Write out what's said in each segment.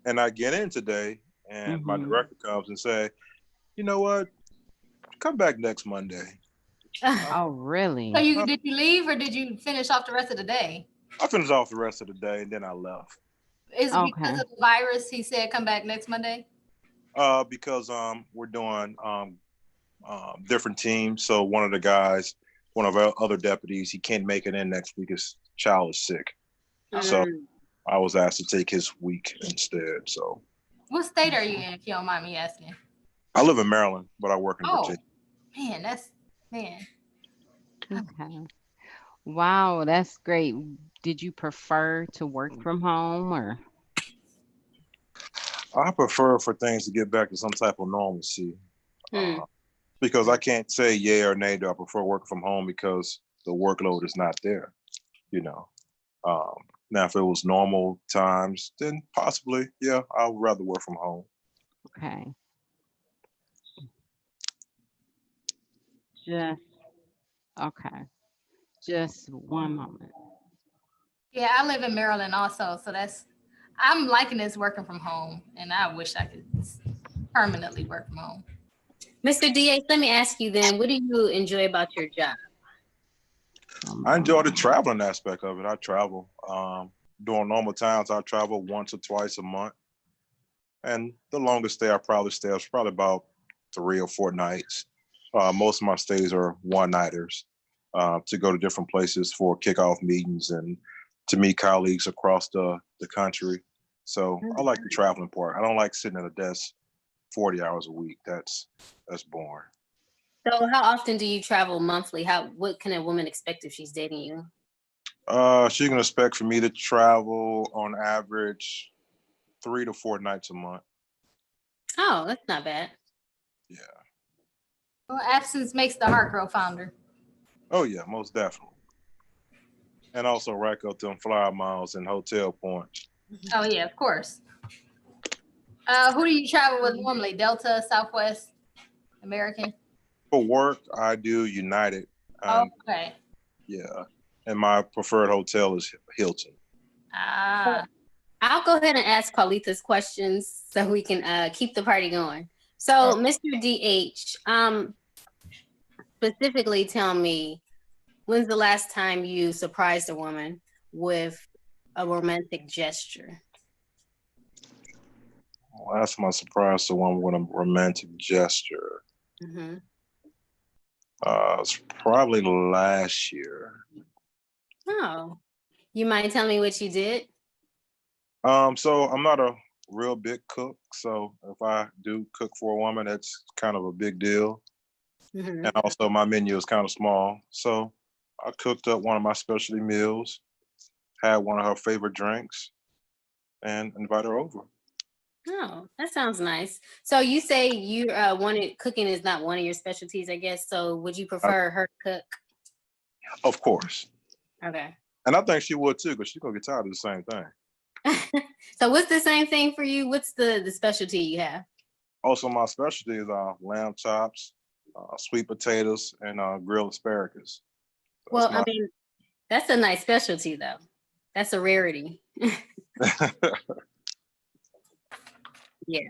And I get in today, and my director comes and say, "You know what? Come back next Monday." I, So Oh, really? you I did you leave or did you finish off the rest of the day? I finished off the rest of the day, and then I left. Is it because Okay. of the virus? He said come back next Monday. Because we're doing different teams. So one of the guys, one of our other deputies, he can't make it in next week. His child is sick, so Okay. Mm, I was asked to take his week instead. So What state are you in, if you don't mind me asking? I live in Maryland, but I work in Oh, Virginia. man, that's man. okay. Wow, that's great. Did you prefer to work from home or? I prefer for things to get back to some type of normalcy, Hmm. uh, because I can't say yay or nay. Do I prefer working from home because the workload is not there? You know. Um, Now, if it was normal times, then possibly, yeah, I would rather work from home. Okay. Just okay. Just one moment. Yeah, I live in Maryland also, so I'm liking this working from home, and I wish I could permanently work from home. Mr. DH, let me ask you then, what do you enjoy about your job? I enjoy the Um, traveling aspect of it. I travel. During normal times, I travel once or twice a month. And the longest stay I probably stay is probably about 3 or 4 nights. Most of my stays are one-nighters to go to different places for kickoff meetings and to meet colleagues across the country. So I like the traveling part. I don't like sitting at a desk 40 hours a week. That's boring. So how often do you travel monthly? What can a woman expect if she's dating you? She can expect for me to travel on average 3 to 4 nights a month. Oh, that's not bad. Yeah. Well, absence makes the heart grow fonder. Oh yeah, most definitely. And also rack up them flyer miles and hotel points. Oh yeah, of course. Who do you travel with normally? Delta, Southwest, American? For work, I do United, Oh, and okay. yeah, and my preferred hotel is Hilton. Ah, I'll go ahead and ask Carlita's questions so we can keep the party going. So, Mr. DH, specifically tell me, when's the last time you surprised a woman with a romantic gesture? Well, that's my surprise to one with a romantic gesture. Mm-hmm. It's probably last year. Oh, you mind telling me what you did? So I'm not a real big cook, so if I do cook for a woman, it's kind of a big deal. Mm-hmm. And also my menu is kind of small, so I cooked up one of my specialty meals, had one of her favorite drinks, and invited her over. Oh, that sounds nice. So you say you wanted cooking is not one of your specialties, I guess. So would you Uh, prefer her to cook? of course. Okay. And I think she would too, because she's gonna get tired of the same thing. So what's the same thing for you? What's the specialty you have? Also, my specialty is lamb chops, sweet potatoes, and grilled asparagus. Well, That's I my. mean, that's a nice specialty though. That's a rarity. Yeah,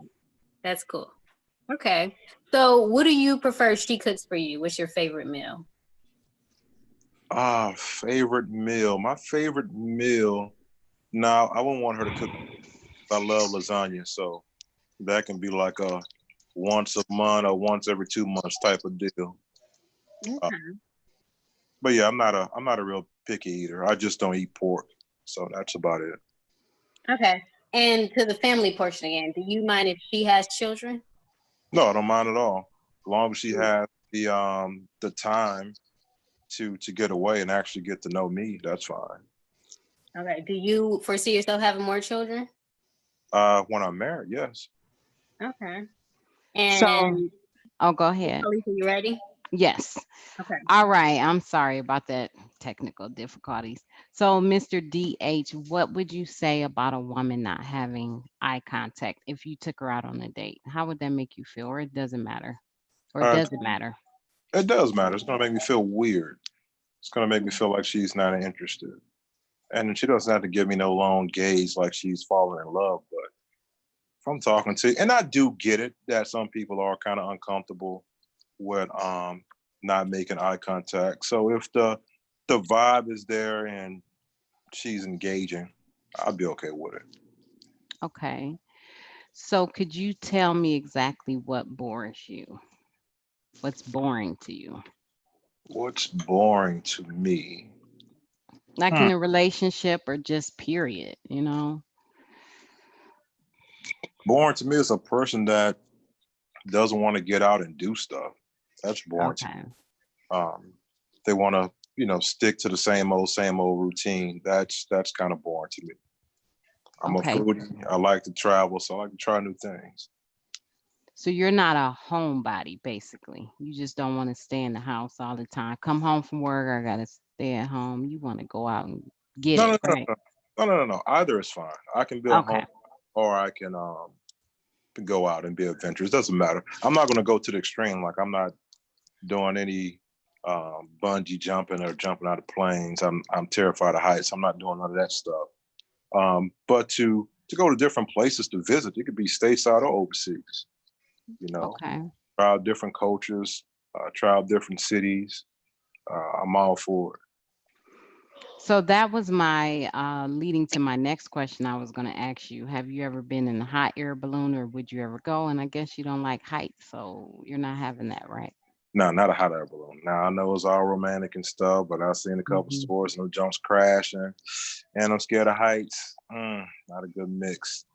that's cool. Okay. So what do you prefer she cooks for you? What's your favorite meal? Favorite meal. My favorite meal. Now, I wouldn't want her to cook. I love lasagna, so that can be like a once a month or once every 2 months type of deal. Uh, Okay. but yeah, I'm not a real picky eater. I just don't eat pork, so that's about it. Okay. And to the family portion again, do you mind if she has children? No, I don't mind at all. As long as she has the time to get away and actually get to know me, that's fine. Okay. Do you foresee yourself having more children? When I'm married, yes. Okay. so, And oh, go ahead. Alicia, you ready? Yes. Okay. All right. I'm sorry about that technical difficulties. So, Mr. DH, what would you say about a woman not having eye contact if you took her out on a date? How would that make you feel? Or it doesn't matter? Or Uh, does it matter? it does matter. It's gonna make me feel weird. It's gonna make me feel like she's not interested. And she doesn't have to give me no long gaze like she's falling in love, but if I'm talking to you, and I do get it that some people are kind of uncomfortable with not making eye contact. So if the vibe is there and she's engaging, I'll be okay with it. Okay. So could you tell me exactly what bores you? What's boring to you? What's boring to me? Like Hmm. in a relationship or just period, you know? Boring to me is a person that doesn't want to get out and do stuff. That's boring to me. Okay. They want to, stick to the same old routine. That's kind of boring to me. I'm a Okay. foodie. I like to travel, so I like to try new things. So you're not a homebody, basically. You just don't want to stay in the house all the time. Come home from work, I gotta stay at home. You want to go out and get No, it, no, no, right? no. Either is fine. I can be at Okay. home, or I can go out and be adventurous. Doesn't matter. I'm not going to go to the extreme. Like I'm not doing any bungee jumping or jumping out of planes. I'm terrified of heights. I'm not doing none of that stuff. But to go to different places to visit, it could be stateside or overseas. Okay. Try out different cultures, try out different cities. I'm all for it. So that was my leading to my next question I was going to ask you. Have you ever been in a hot air balloon or would you ever go? And I guess you don't like heights, so you're not having that, right? No, not a hot air balloon. Now I know it's all romantic and stuff, but I've seen a couple Mhm. stories and the jumps crashing, and I'm scared of heights. Not a good mix.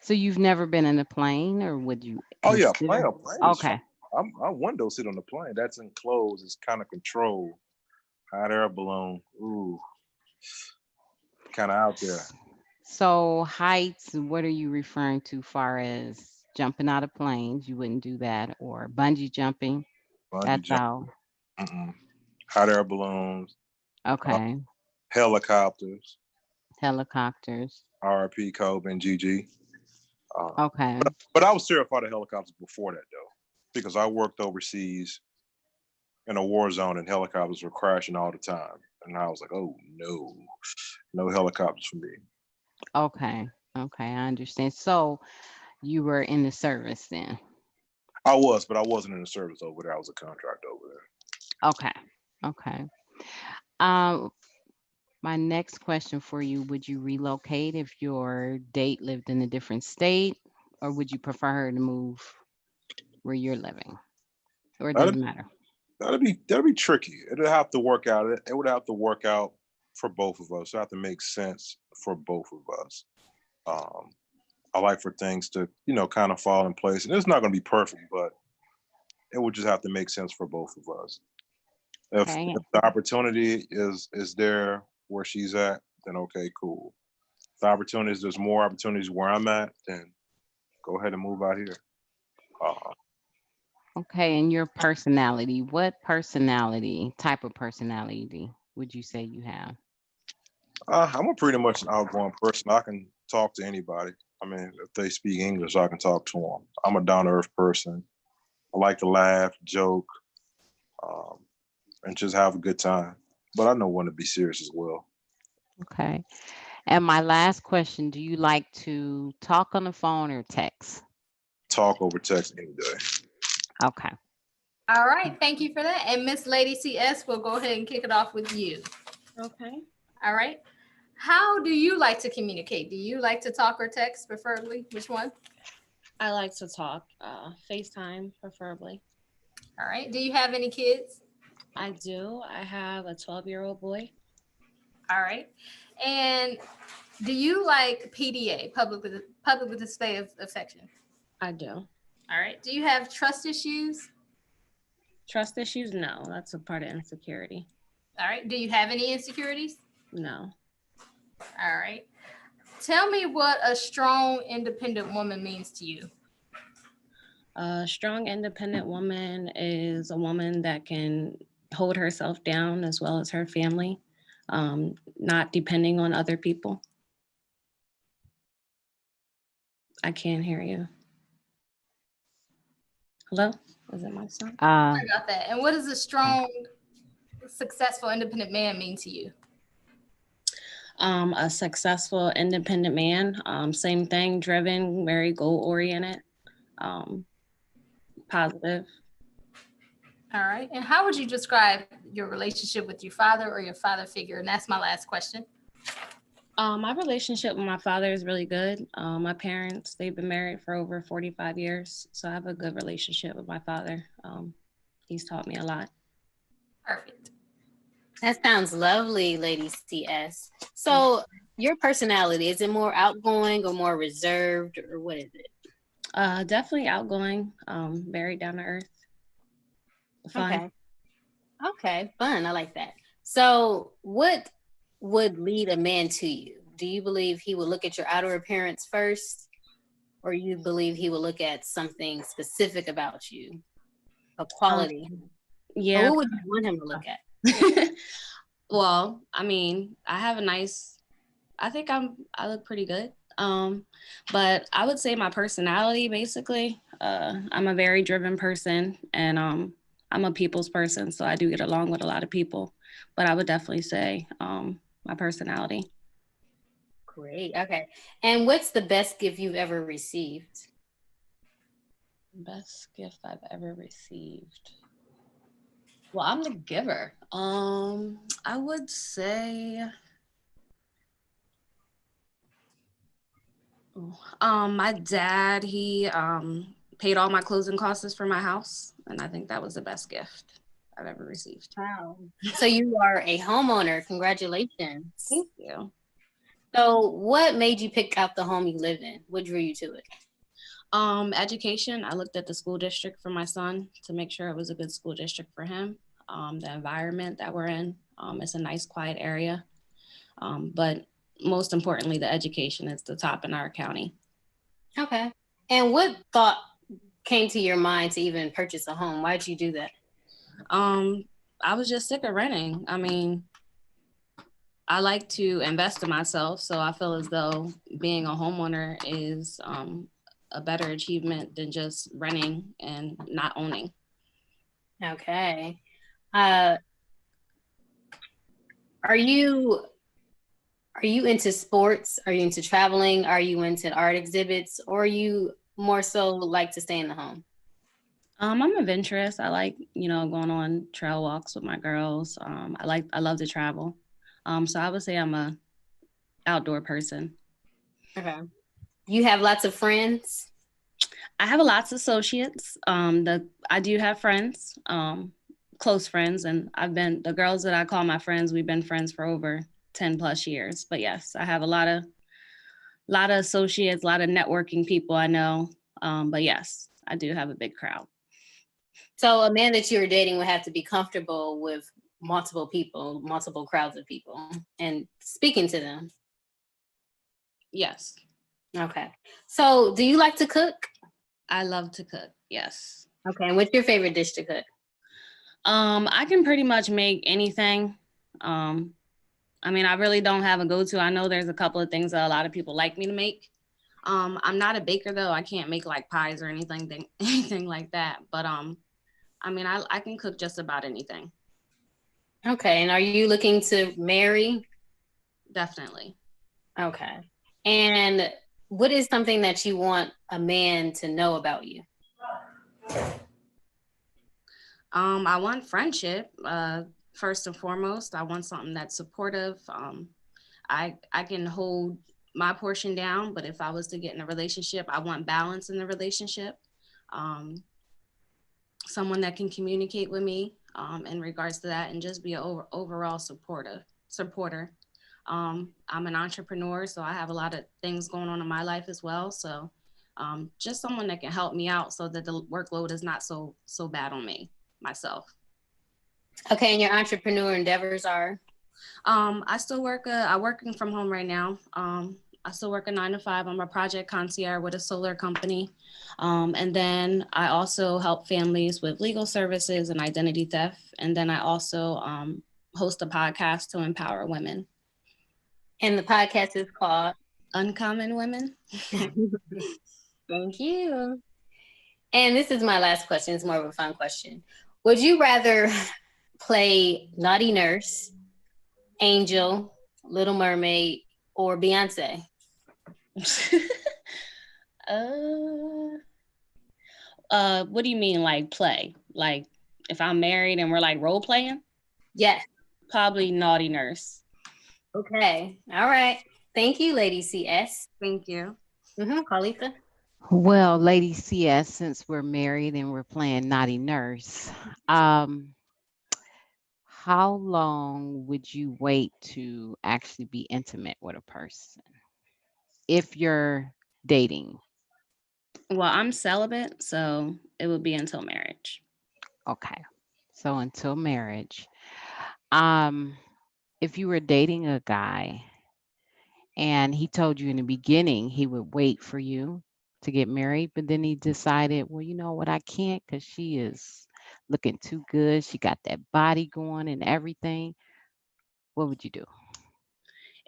So you've never been in a plane or would you Oh yeah, consider? a plane is fun. Okay. I window seat on the plane. That's enclosed. It's kind of controlled. Hot air balloon. Ooh, kind of out there. So heights, what are you referring to far as jumping out of planes? You wouldn't do that or bungee jumping. Bungee That's jump. all. Mm-mm. Hot air balloons. Okay. Helicopters. Helicopters. RP Kobe and GG. Okay. But I was terrified of helicopters before that though, because I worked overseas in a war zone and helicopters were crashing all the time. And I was like, oh no, no helicopters for me. Okay. Okay. I understand. So you were in the service then. I was, but I wasn't in the service over there. I was a contractor over there. Okay. Okay. Um, my next question for you, would you relocate if your date lived in a different state, or would you prefer her to move where you're living? Or it That'd, doesn't matter? that'd be tricky. It'd have to work out. It would have to work out for both of us. It would have to make sense for both of us. Um, I like for things to, kind of fall in place. And it's not going to be perfect, but it would just have to make sense for both of us. Okay. If the opportunity is there where she's at, then okay, cool. If the opportunities, there's more opportunities where I'm at, then go ahead and move out here. Okay. And your personality, what type of personality would you say you have? I'm a pretty much an outgoing person. I can talk to anybody. I mean, if they speak English, I can talk to them. I'm a down to earth person. I like to laugh, joke, um, and just have a good time. But I know when to be serious as well. Okay. And my last question, do you like to talk on the phone or text? Talk over text any day. Okay. All right, thank you for that. And Miss Lady CS, we'll go ahead and kick it off with you. Okay. All right. How do you like to communicate? Do you like to talk or text preferably? Which one? I like to talk, FaceTime preferably. All right. Do you have any kids? I do. I have a 12-year-old boy. All right. And do you like PDA, public with display of affection? I do. All right. Do you have trust issues? Trust issues? No, that's a part of insecurity. All right. Do you have any insecurities? No. All right. Tell me what a strong, independent woman means to you. A strong, independent woman is a woman that can hold herself down as well as her family, not depending on other people. I can't hear you. Hello? Is it my son? Sorry about that. And what does a strong, successful, independent man mean to you? A successful, independent man. Same thing, driven, very goal oriented, positive. All right. And how would you describe your relationship with your father or your father figure? And that's my last question. My relationship with my father is really good. My parents, they've been married for over 45 years. So I have a good relationship with my father. He's taught me a lot. Perfect. That sounds lovely, Lady CS. So your personality, is it more outgoing or more reserved, or what is it? Definitely outgoing, very down to earth. Fun. Okay. Okay, fun. I like that. So what would lead a man to you? Do you believe he would look at your outer appearance first, or you believe he would look at something specific about you, a quality? Yeah. Or what would you want him to look at? Well, I mean, I think I look pretty good. But I would say my personality, basically, I'm a very driven person, and I'm a people's person, so I do get along with a lot of people. But I would definitely say my personality. Great. Okay. And what's the best gift you've ever received? Best gift I've ever received. Well, I'm the giver. I would say my dad, he paid all my closing costs for my house, and I think that was the best gift I've ever received. Wow. So you are a homeowner. Congratulations. Thank you. So what made you pick out the home you live in? What drew you to it? Education. I looked at the school district for my son to make sure it was a good school district for him. The environment that we're in, it's a nice, quiet area. But most importantly, the education is the top in our county. Okay. And what thought came to your mind to even purchase a home? Why did you do that? I was just sick of renting. I mean, I like to invest in myself, so I feel as though being a homeowner is a better achievement than just renting and not owning. Okay. Are you into sports? Are you into traveling? Are you into art exhibits? Or you more so like to stay in the home? I'm adventurous. I like, going on trail walks with my girls. I love to travel. So I would say I'm a outdoor person. Okay. You have lots of friends? I have lots of associates. I do have friends, close friends, and the girls that I call my friends, we've been friends for over 10 plus years. But yes, I have a lot of associates, a lot of networking people I know. But yes, I do have a big crowd. So a man that you're dating would have to be comfortable with multiple people, multiple crowds of people, and speaking to them. Yes. Okay. So do you like to cook? I love to cook. Yes. Okay. And what's your favorite dish to cook? I can pretty much make anything. I mean, I really don't have a go-to. I know there's a couple of things that a lot of people like me to make. I'm not a baker though. I can't make like pies or anything like that. But I mean, I can cook just about anything. Okay. And are you looking to marry? Definitely. Okay. And what is something that you want a man to know about you? I want friendship. First and foremost, I want something that's supportive. I can hold my portion down, but if I was to get in a relationship, I want balance in the relationship. Someone that can communicate with me in regards to that, and just be an overall supporter. I'm an entrepreneur, so I have a lot of things going on in my life as well. So just someone that can help me out so that the workload is not so bad on myself. Okay, and your entrepreneur endeavors are? I still work. I'm working from home right now. I still work a 9 to 5. I'm a project concierge with a solar company. And then I also help families with legal services and identity theft. And then I also host a podcast to empower women. And the podcast is called? Uncommon Women. Thank you. And this is my last question. It's more of a fun question. Would you rather play naughty nurse, angel, Little Mermaid, or Beyonce? What do you mean, like play? Like if I'm married and we're like role playing? Yes. Probably Naughty Nurse. Okay. All right. Thank you, Lady CS. Thank you. Carlita. Well, Lady CS, since we're married and we're playing naughty nurse, how long would you wait to actually be intimate with a person if you're dating? Well, I'm celibate, so it would be until marriage. Okay. So until marriage. Um, if you were dating a guy and he told you in the beginning he would wait for you to get married, but then he decided, well, you know what, I can't because she is looking too good. She got that body going and everything. What would you do?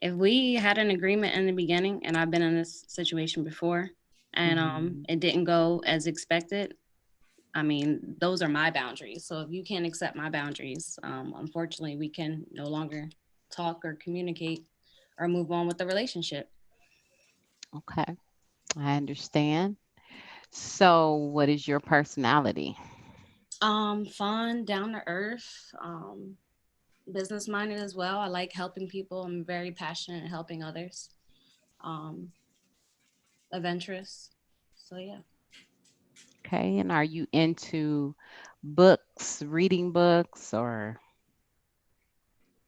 If we had an agreement in the beginning, and I've been in this situation before, and Mhm. it didn't go as expected, I mean, those are my boundaries. So if you can't accept my boundaries, unfortunately, we can no longer talk or communicate or move on with the relationship. Okay, I understand. So, what is your personality? Fun, down to earth, business minded as well. I like helping people. I'm very passionate at helping others. Um, Adventurous. So yeah. Okay, and are you into books, reading books, or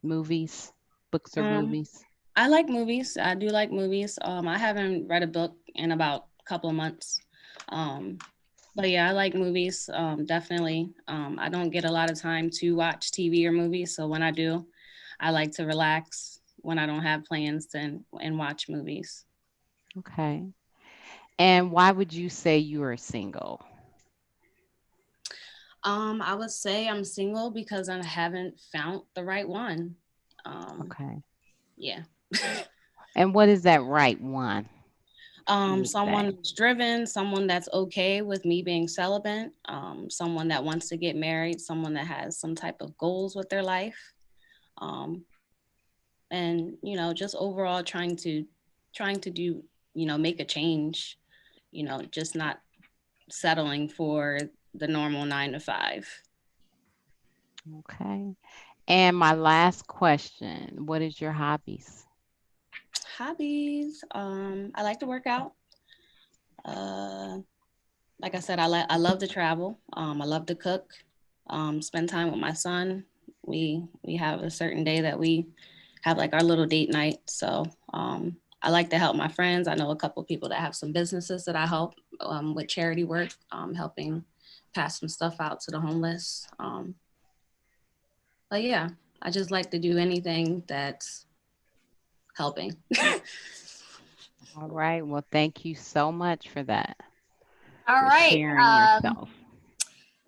movies? Books or Um, movies? I like movies. I do like movies. I haven't read a book in about a couple of months. Um, but yeah, I like movies. Definitely. I don't get a lot of time to watch TV or movies, so when I do, I like to relax when I don't have plans and watch movies. Okay. And why would you say you are single? I would say I'm single because I haven't found the right one. Um, Okay. yeah. And what is that right one, you would say? Someone that's driven, someone that's okay with me being celibate, someone that wants to get married, someone that has some type of goals with their life, um, and just overall trying to do, make a change, just not settling for the normal 9 to 5. Okay. And my last question, what is your hobbies? Hobbies, I like to work out. Uh, like I said, I love to travel. I love to cook. Spend time with my son. We have a certain day that we have like our little date night. So I like to help my friends. I know a couple of people that have some businesses that I help with charity work, helping pass some stuff out to the homeless. But yeah, I just like to do anything that's helping. All right. Well, thank you so much for that, All for right. sharing yourself.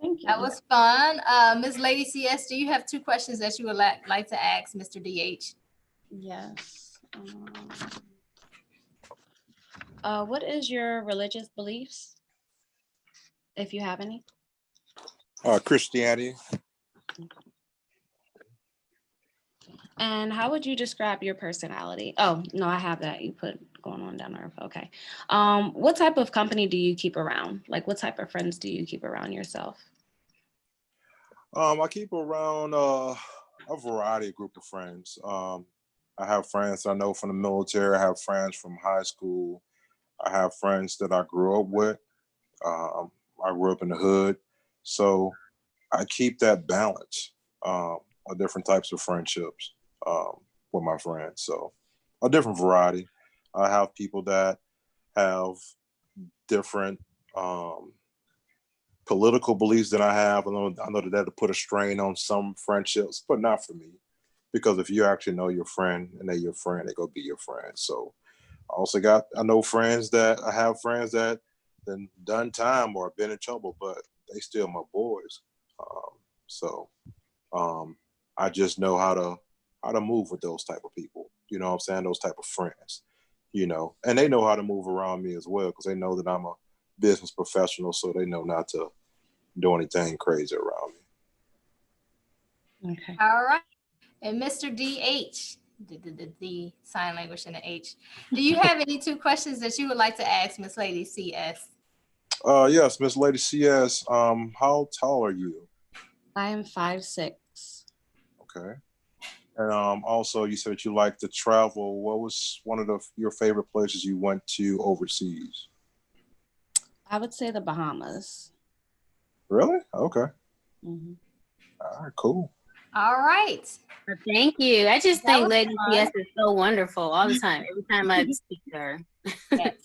Thank That you. was fun. Miss Lady CS, do you have two questions that you would like to ask Mr. DH? Yes. What is your religious beliefs, if you have any? Christianity. And how would you describe your personality? Oh, no, I have that. You put going on down there. Okay. What type of company do you keep around? Like, what type of friends do you keep around yourself? I keep around a variety of group of friends. I have friends I know from the military. I have friends from high school. I have friends that I grew up with. Um, I grew up in the hood, so I keep that balance of different types of friendships with my friends. So a different variety. I have people that have different political beliefs than I have. I know that that'll put a strain on some friendships, but not for me. Because if you actually know your friend and they're your friend, they're gonna be your friend. So I know friends that I have friends that then done time or been in trouble, but they still my boys. So um, I just know how to move with those type of people. You know what I'm saying? Those type of friends. And they know how to move around me as well because they know that I'm a business professional, so they know not to do anything crazy around me. Okay. All right. And Mr. DH, the sign language and the H. Do you have any 2 questions that you would like to ask Miss Lady CS? Yes, Miss Lady CS. How tall are you? I am 5'6". Okay. And also, you said you like to travel. What was one of your favorite places you went to overseas? I would say the Bahamas. Really? Okay. Mm-hmm. All right, cool. All right. Thank you. I just That think was Lady fun. CS is so wonderful all the time. Every time I speak to her. Yes,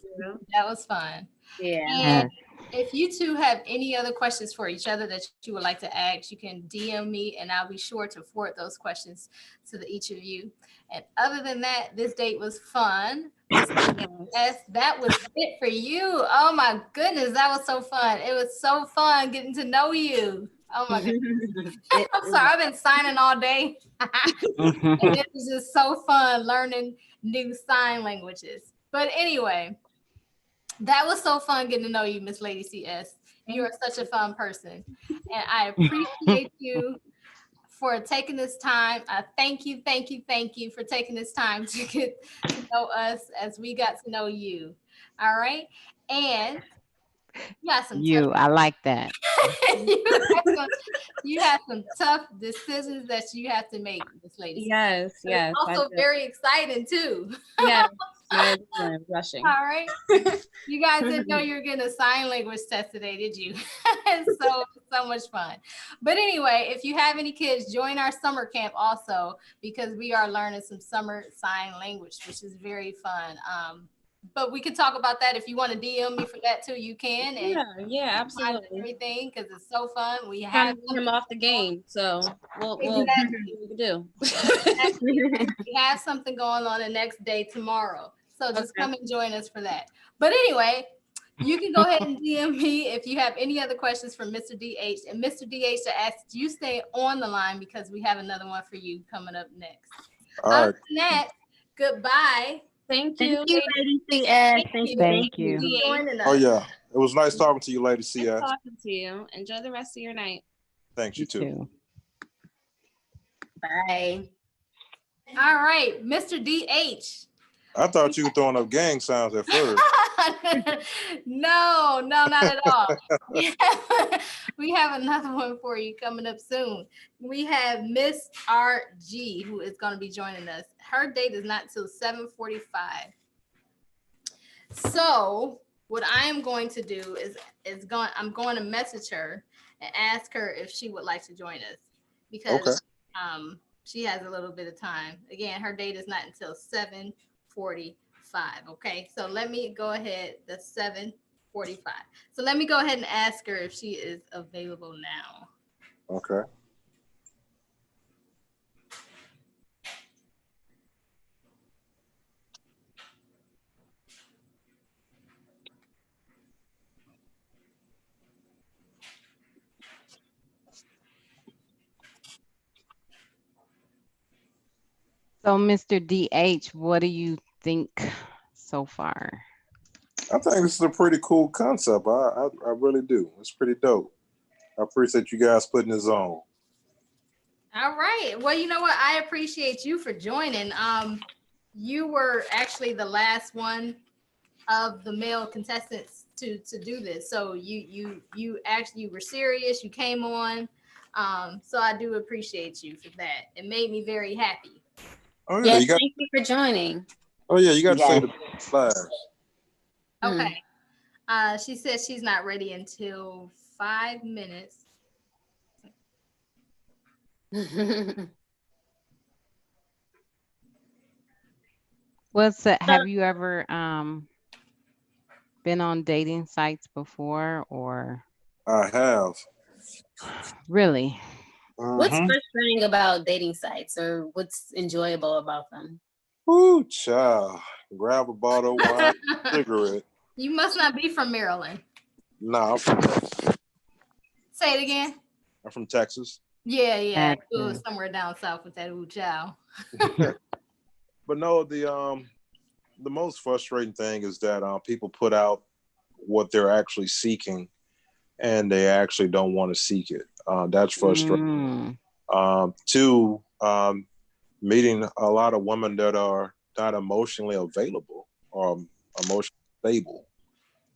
that was fun. Yeah. And if you two have any other questions for each other that you would like to ask, you can DM me and I'll be sure to forward those questions to each of you. And other than that, this date was fun. Yes, that was it for you. Oh my goodness, that was so fun. It was so fun getting to know you. Oh my goodness. I'm sorry, I've been signing all day. And it was just so fun learning new sign languages. But anyway, that was so fun getting to know you, Miss Lady CS. You are such a fun person. And I appreciate you for taking this time. Thank you for taking this time to get to know us as we got to know you. All right. And you got some I like that. you have some tough decisions that you have to make, Miss Lady. Yes, yes. It's also very exciting too. Yes, my adrenaline is rushing. All right. You guys didn't know you were getting a sign language test today, did you? so much fun. But anyway, if you have any kids, join our summer camp also, because we are learning some summer sign language, which is very fun. But we can talk about that. If you want to DM me for that too, you can. And yeah, absolutely. Everything, because it's so fun. We Trying have to get him off the game, so we'll see what we can do. We have something going on the next day tomorrow. So just come and join us for that. But anyway, you can go ahead and DM me if you have any other questions for Mr. DH. And Mr. DH to ask you stay on the line because we have another one for you coming up next. All right. Other than that, goodbye. Thank you, Lady CS. Thank you. For joining us. Oh yeah, it was nice talking to you, Lady Nice CS. talking to you. Enjoy the rest of your night. Thanks, you too. Bye. All right, Mr. DH. I thought you were throwing up gang signs at first. No, not at all. We have another one for you coming up soon. We have Miss RG who is going to be joining us. Her date is not till 7:45. So what I am going to do is I'm going to message her and ask her if she would like to join us, because she has a little bit of time. Again, her date is not until 7:45. Okay, so let me go ahead. That's 7:45. So let me go ahead and ask her if she is available now. Okay. So, Mr. DH, what do you think so far? I think this is a pretty cool concept. I really do. It's pretty dope. I appreciate you guys putting this on. All right. Well, you know what? I appreciate you for joining. You were actually the last one of the male contestants to do this. So you actually were serious. You came on. So I do appreciate you for that. It made me very happy. Oh yeah, Yes, thank you for joining. Oh yeah, you got to say the flash. Okay. She says she's not ready until 5 minutes. Have you ever been on dating sites before, or? I have. Really? What's frustrating about dating sites, or what's enjoyable about them? Ooh, child. Grab a bottle of wine, cigarette. You must not be from Maryland. Nah, I'm from Texas. Say it again. I'm from Texas. Yeah. It was somewhere down south with that ooh child. But no, the most frustrating thing is that people put out what they're actually seeking, and they actually don't want to seek it. That's frustrating. Two, meeting a lot of women that are not emotionally available or emotionally stable.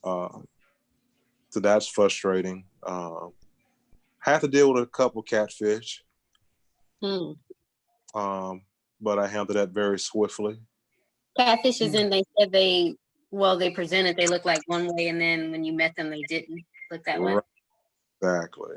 So that's frustrating. Had to deal with a couple catfish, but I handled that very swiftly. Catfish is in, they said they presented, they looked like one way, and then when you met them, they didn't look that way. Right. Exactly.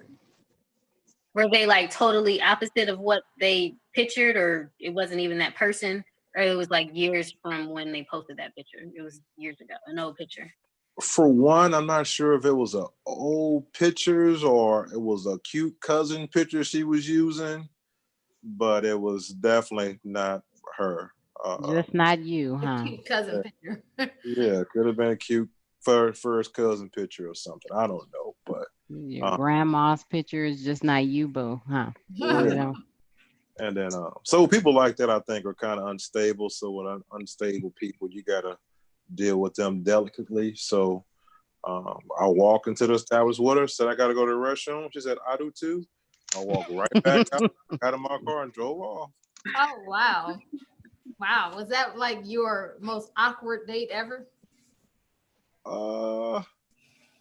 Were they like totally opposite of what they pictured, or it wasn't even that person, or it was like years from when they posted that picture? It was years ago, an old picture. For one, I'm not sure if it was a old pictures or it was a cute cousin picture she was using, but it was definitely not her. Just not you, The huh? cute cousin picture. Yeah, it could have been a cute first cousin picture or something. I don't know, but Your grandma's picture is just not you, boo, huh? yeah. You know? And then so people like that I think are kind of unstable. So with unstable people, you gotta deal with them delicately. So I walk into the establishment with her, said I gotta go to the restroom. She said, I do too. I walked right back out of my car and drove off. Oh wow. Wow. Was that like your most awkward date ever?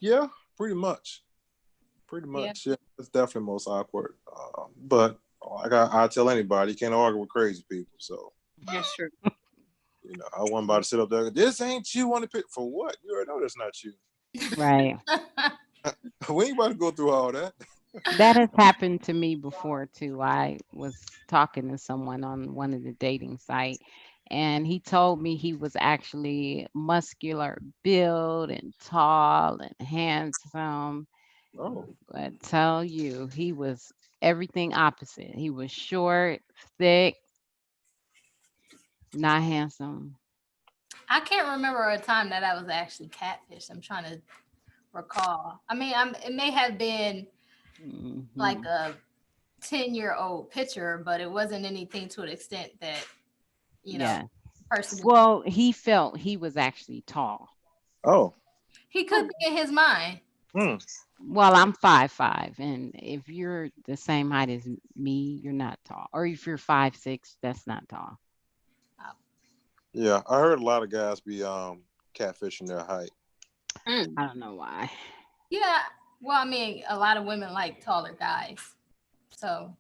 Yeah, pretty much. Yeah, it's definitely most awkward. But like I tell anybody, you can't argue with crazy people. So That's true. you know, I wasn't about to sit up there. This ain't you on the pic for what? You already know that's not you. Right. We ain't about to go through all that. That has happened to me before too. I was talking to someone on one of the dating site, and he told me he was actually muscular build and tall and handsome. Oh, I tell you, he was everything opposite. He was short, thick, not handsome. I can't remember a time that I was actually catfished. I'm trying to recall. I mean, it may have been like Mhm. a 10-year-old picture, but it wasn't anything to an extent that, Yeah. person. Well, he felt he was actually tall. oh, He could be in his mind. hmm. Well, I'm 5'5", and if you're the same height as me, you're not tall. Or if you're 5'6", that's not tall. Yeah, I heard a lot of guys be catfishing their height. I don't know why. Yeah. Well, I mean, a lot of women like taller guys. So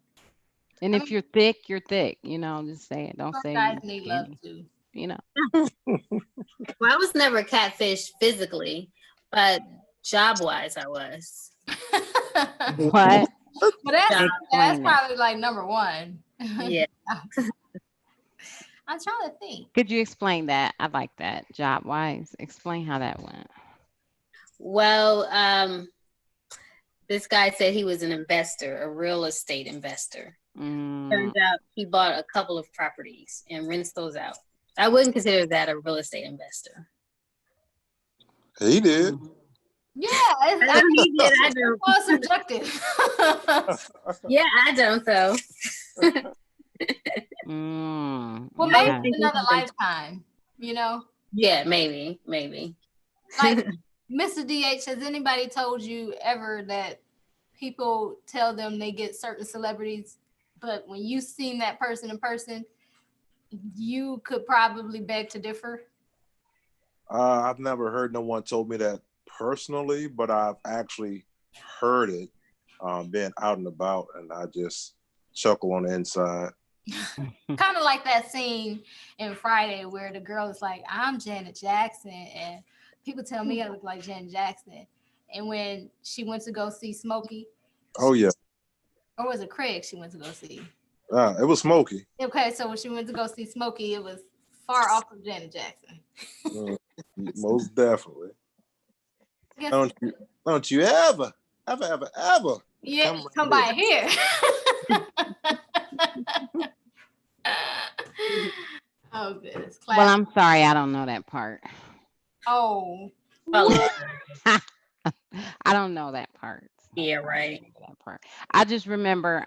And I if mean, you're thick, you're thick. You know, just say it. Don't short say guys you need love skinny. too. You know. Well, I was never catfish physically, but job wise, I was. What? But that's Explain that. probably like number one. Yeah. I'm trying to think. Could you explain that? I like that. Job wise, explain how that went. Well, this guy said he was an investor, a real estate investor. Turns out he bought a couple of properties and rents those out. I wouldn't consider that a real estate investor. He did. Yeah, He did. I don't. Well, subjective. Yeah, I don't though. Well, maybe Okay. it's another lifetime. Yeah, maybe. Like Mr. DH, has anybody told you ever that people tell them they get certain celebrities, but when you seen that person in person, you could probably beg to differ? I've never heard no one told me that personally, but I've actually heard it being out and about, and I just chuckle on the inside. Kind of like that scene in Friday where the girl is like, I'm Janet Jackson, and people tell me I look like Janet Jackson. And when she went to go see Smokey, Oh yeah, or was it Craig she went to go see? it was Smokey. Okay, so when she went to go see Smokey, it was far off from Janet Jackson. Most definitely. I guess, Don't you ever yeah, come by here. Oh goodness. Well, I'm sorry, I don't know that part. Oh. I don't know that part. Yeah, right. That part. I just remember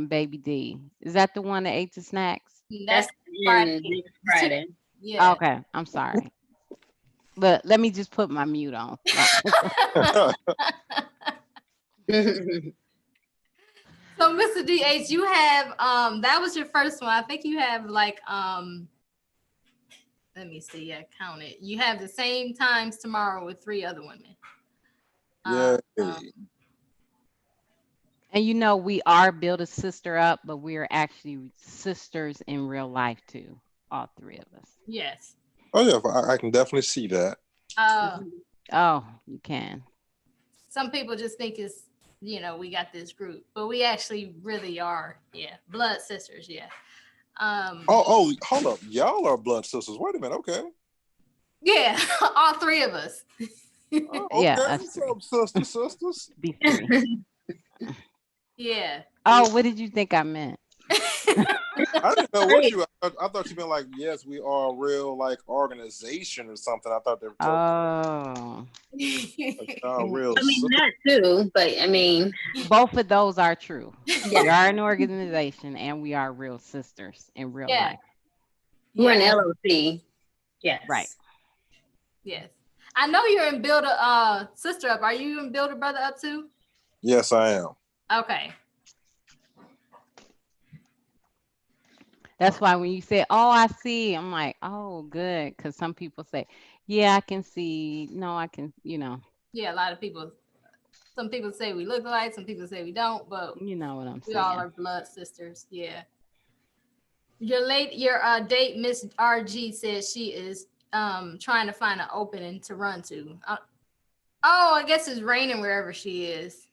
Baby D. Is that the one that ate the snacks? That's Friday. Yeah. Okay, I'm sorry. But let me just put my mute on. So, Mr. DH, you have that was your first one. I think you have like let me see, I counted. You have the same times tomorrow with 3 other women. Yeah. And you know, we are build a sister up, but we are actually sisters in real life too. All 3 of us. Yes. Oh yeah, I can definitely see that. Oh, you can. Some people just think it's, we got this group, but we actually really are, blood sisters, yeah. Oh, hold up. Y'all are blood sisters. Wait a minute. Okay. Yeah, all 3 of us. Oh, Yeah, okay. us 3. What's up, sisters? These 3. Yeah. Oh, what did you think I meant? I didn't know what you. I thought you meant like, yes, we are a real like organization or something. I thought they were talking. Oh, Real. I mean, that too, but I mean, both of those are true. Yeah. We are an organization and we are real sisters in real Yeah. life. we're an LLC. Yes. Right. Yes. I know you're in Build a Sister Up. Are you in Build a Brother Up too? Yes, I am. Okay. That's why when you say, "Oh, I see," I'm like, "Oh, good," because some people say, "Yeah, I can see." No, I can. Yeah, a lot of people. Some people say we look alike. Some people say we don't. But You know what I'm we saying. all are blood sisters. Yeah. Your date, Miss RG, says she is trying to find an opening to run to. I guess it's raining wherever she is.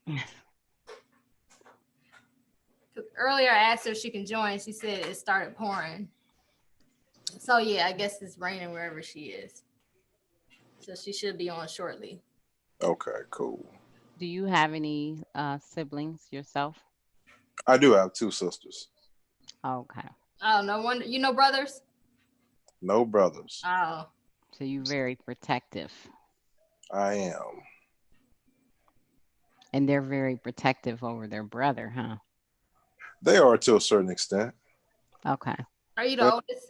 Earlier, I asked her if she can join. She said it started pouring. So yeah, I guess it's raining wherever she is. So she should be on shortly. Okay, cool. Do you have any siblings yourself? I do have 2 sisters. Okay. Oh, no wonder. You know brothers? No brothers. Oh. So you're very protective. I am. And they're very protective over their brother, huh? They are to a certain extent. Okay. Are you the oldest?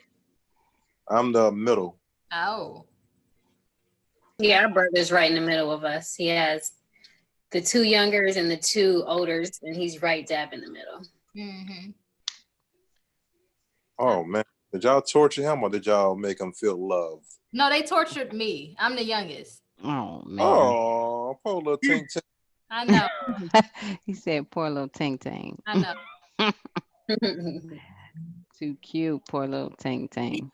I'm the middle. Oh. Yeah, our brother's right in the middle of us. He has the 2 youngers and the 2 olders, and he's right dab in the middle. Mm-hmm. Oh man, did y'all torture him or did y'all make him feel love? No, they tortured me. I'm the youngest. Oh man. Oh, poor little ting ting. I know. He said, "Poor little Ting Ting." I know. Too cute, poor little Ting Ting.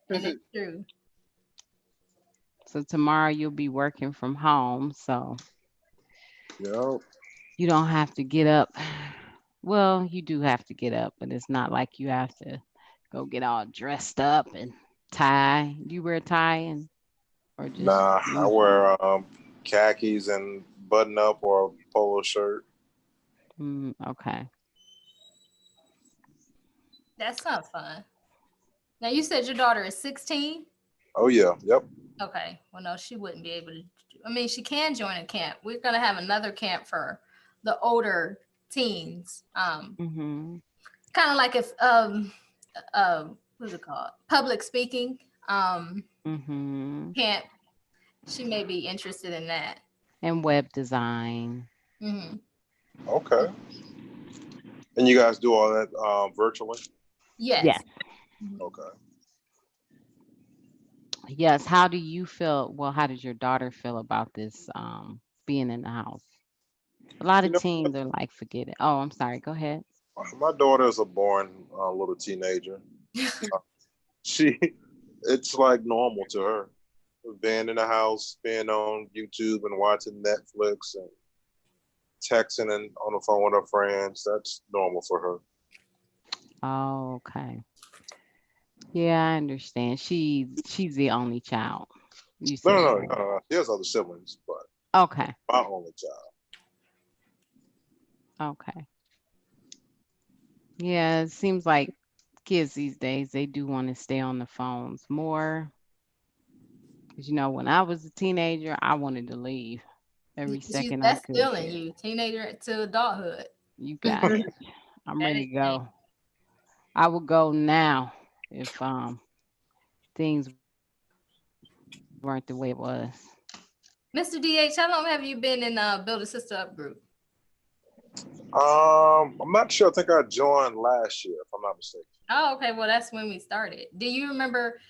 And it's true. So tomorrow you'll be working from home, so Yep. you don't have to get up. Well, you do have to get up, but it's not like you have to go get all dressed up and tie. Do you wear a tie or just Nah, I wear khakis and button up or polo shirt. Okay. That's not fun. Now you said your daughter is 16? Oh yeah, yep. Okay. Well, no, she wouldn't be able to. I mean, she can join a camp. We're gonna have another camp for the older teens. Mm-hmm. Kind of like if what's it called? Public speaking. Mm-hmm. Camp. She may be interested in that. And web design. Mm-hmm. Okay. And you guys do all that virtually? Yes. Yes. Okay. Yes. How do you feel? Well, how does your daughter feel about this being in the house? A lot You of know, teens are like, forget it. Oh, I'm sorry. Go ahead. my daughter is a born little teenager. It's like normal to her. Being in the house, being on YouTube and watching Netflix and texting and on the phone with her friends. That's normal for her. Oh, okay. Yeah, I understand. She's the only child. You said No. She has other siblings, but okay. my only child. Okay. Yeah, it seems like kids these days they do want to stay on the phones more. Because when I was a teenager, I wanted to leave every second I That's could. still in you, teenager to adulthood. You got it. I'm That ready is to go. I would go now if things weren't the way it was. Mr. DH, how long have you been in Build a Sister Up group? I'm not sure. I think I joined last year, if I'm not mistaken. Oh, okay. Well, that's when we started. Do you remember,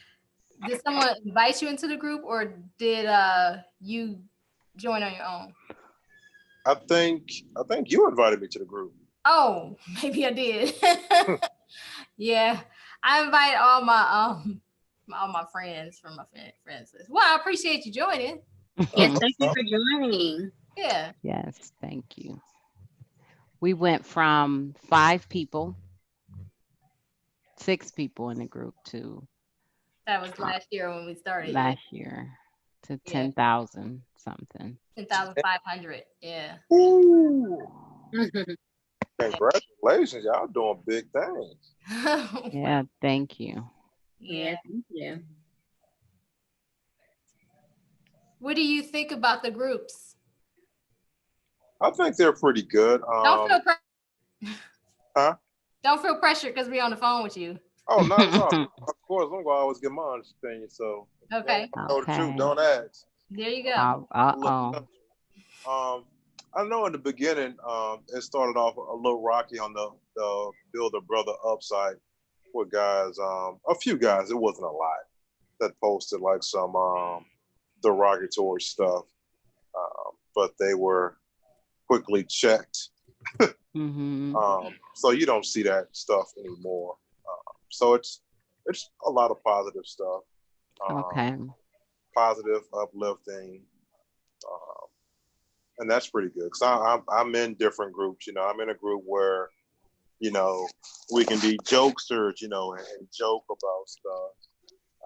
did someone invite you into the group or did you join on your own? I think you invited me to the group. Oh, maybe I did. Yeah. I invite all my friends from my friends list. Well, I appreciate you joining. Yes, thank you for joining. Yeah. Yes, thank you. We went from 5 people, 6 people in the group to That was last year when we started. last year to Yeah. 10,000 something. 10,500. Yeah. Ooh, congratulations. Y'all doing big things. Yeah, thank you. Yeah. Thank you. What do you think about the groups? I think they're pretty good. Don't feel Huh? Don't feel pressure because we're on the phone with you. Oh, not at all. Of course, I'm gonna always get my honest opinion. So Okay. know the truth. Okay. Don't ask. There you go. Uh-oh. I know in the beginning, it started off a little rocky on the Build a Brother Up site with guys, a few guys, it wasn't a lot, that posted like some derogatory stuff, but they were quickly checked. Mm-hmm. So you don't see that stuff anymore. So it's a lot of positive stuff. Okay. Positive, uplifting, and that's pretty good. Cause I'm in different groups. You know, I'm in a group where, you know, we can be jokesters, you know, and joke about stuff.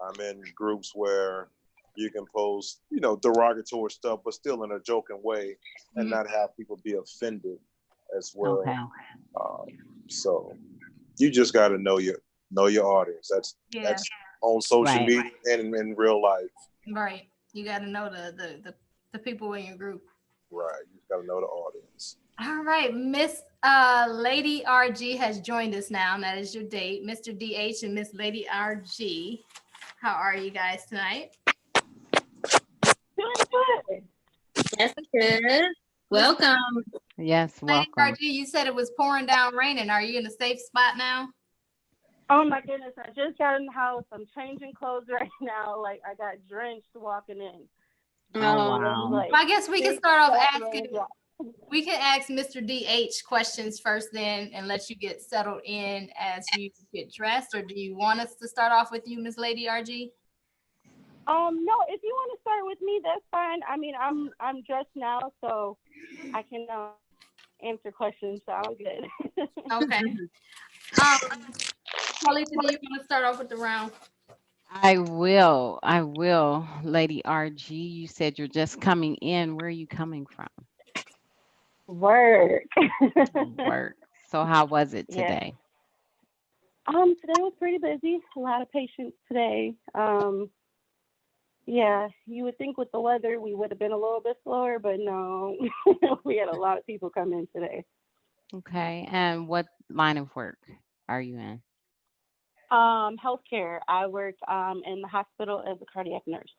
I'm in groups where you can post, you know, derogatory stuff, but still in a joking way, and not have people be offended as well. Okay. So you just got to know your audience. That's on social Right. media and in real life. Right. You got to know the people in your group. Right. You just got to know the audience. All right. Miss Lady RG has joined us now. And that is your date. Mr. DH and Miss Lady RG. How are you guys tonight? Doing good. That's good. Welcome. Yes, Lady welcome. RG, you said it was pouring down raining. Are you in a safe spot now? Oh my goodness, I just got in the house. I'm changing clothes right now. Like I got drenched walking in. Oh, wow. Like, Well, I guess we can start off big asking. raindrop. We can ask Mr. DH questions first then and let you get settled in as you get dressed. Or do you want us to start off with you, Miss Lady RG? No, if you want to start with me, that's fine. I mean, I'm dressed now, so I can answer questions. So I'm good. Okay. Carlita, do you want to start off with the round? I will. Lady RG, you said you're just coming in. Where are you coming from? Work. Work. So how was it Yeah. today? Today was pretty busy. A lot of patients today. Yeah, you would think with the weather we would have been a little bit slower, but no, we had a lot of people come in today. Okay. And what line of work are you in? Healthcare. I work in the hospital as a cardiac nurse.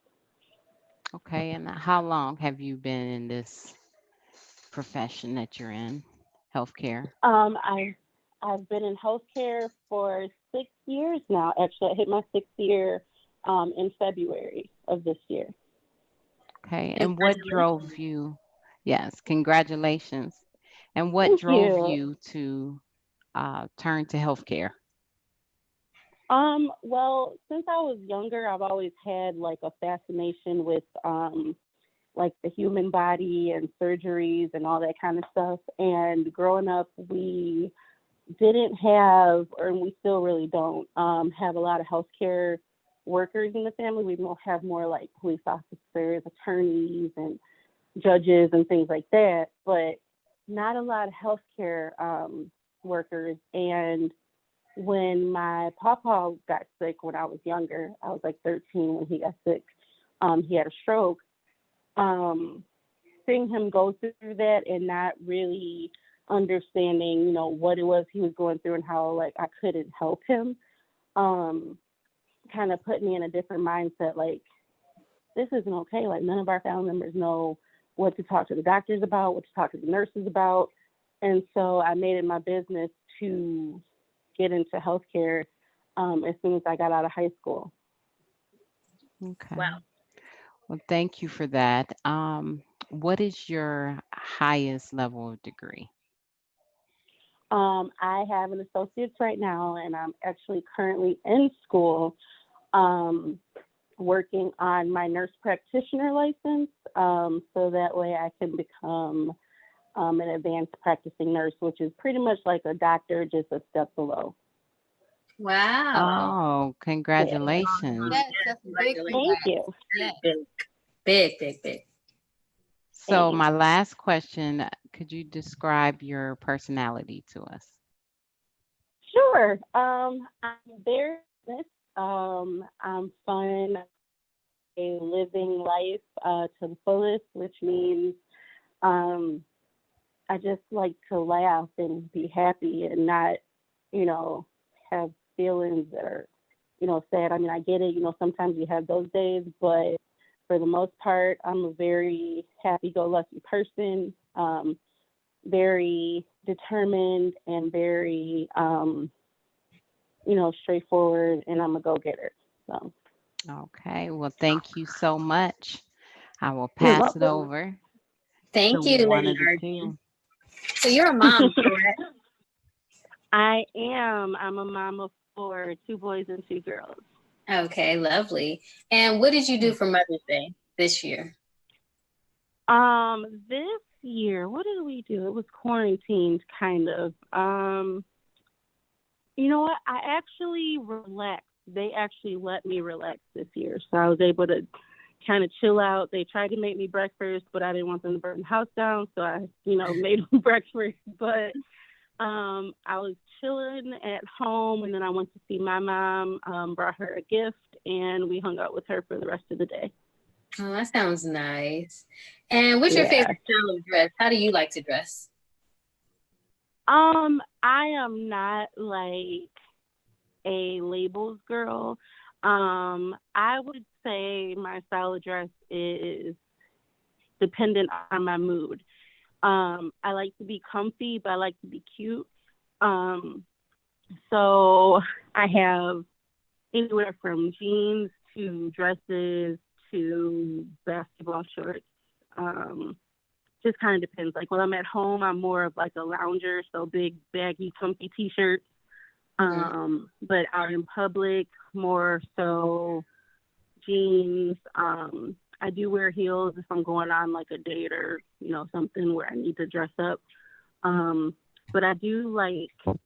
Okay. And how long have you been in this profession that you're in, healthcare? I've been in healthcare for 6 years now. Actually, I hit my 6th year in February of this year. Okay. And what drove you? Yes, congratulations. And what Thank drove you. you to turn to healthcare? Well, since I was younger, I've always had like a fascination with like the human body and surgeries and all that kind of stuff. And growing up, we didn't have, or we still really don't have a lot of healthcare workers in the family. We don't have more like police officers, attorneys, and judges and things like that, but not a lot of healthcare workers. And when my papa got sick when I was younger, I was like 13 when he got sick. He had a stroke. Seeing him go through that and not really understanding, you know, what it was he was going through and how like I couldn't help him, kind of put me in a different mindset. Like, this isn't okay. Like, none of our family members know what to talk to the doctors about, what to talk to the nurses about. And so I made it my business to get into healthcare as soon as I got out of high school. Okay. Wow. Well, thank you for that. What is your highest level of degree? I have an associate's right now, and I'm actually currently in school working on my nurse practitioner license, so that way I can become an advanced practicing nurse, which is pretty much like a doctor, just a step below. Wow. Oh, congratulations. Yes, that's a big Congratulations. Thank you. Yes. Big. So Thanks. my last question, could you describe your personality to us? Sure. I'm very honest. I'm fun, a living life to the fullest, which means I just like to laugh and be happy and not, have feelings that are, sad. I mean, I get it, sometimes you have those days, but for the most part, I'm a very happy-go-lucky person, very determined and very, straightforward, and I'm a go-getter. So. Okay, well, thank you so much. I will You're pass it welcome. over Thank to you, one Lady of the Archie. two. So you're a mom, correct? I am. I'm a mom of 4, 2 boys and 2 girls. Okay, lovely. And what did you do for Mother's Day this year? This year, what did we do? It was quarantined, kind of. You know what? I actually relaxed. They actually let me relax this year, so I was able to kind of chill out. They tried to make me breakfast, but I didn't want them to burn the house down, so I, made them breakfast. But I was chilling at home, and then I went to see my mom, brought her a gift, and we hung out with her for the rest of the day. Oh, that sounds nice. And what's your favorite style of dress? How do you like to dress? I am not like a labels girl. I would say my style of dress is dependent on my mood. I like to be comfy, but I like to be cute. So I have anywhere from jeans to dresses to basketball shorts. Just kind of depends. Like when I'm at home, I'm more of like a lounger, so big, baggy, comfy t-shirts. But out in public, more so jeans. I do wear heels if I'm going on like a date or, something where I need to dress up. But I do like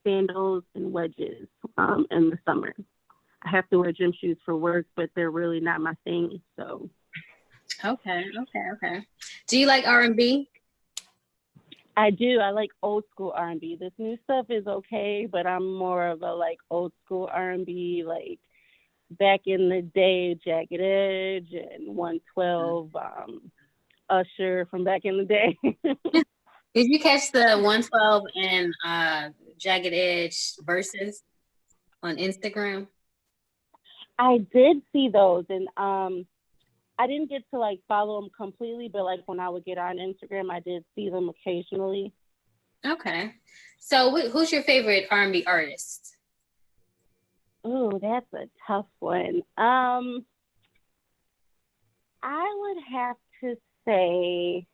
sandals and wedges in the summer. I have to wear gym shoes for work, but they're really not my thing. So. Okay. Do you like R&B? I do. I like old school R&B. This new stuff is okay, but I'm more of a like old school R&B, like back in the day, Jagged Edge and 112, Usher from back in the day. Did you catch the 112 and Jagged Edge verses on Instagram? I did see those, and I didn't get to like follow them completely, but like when I would get on Instagram, I did see them occasionally. Okay. So who's your favorite R&B artist? Oh, that's a tough one. I would have to say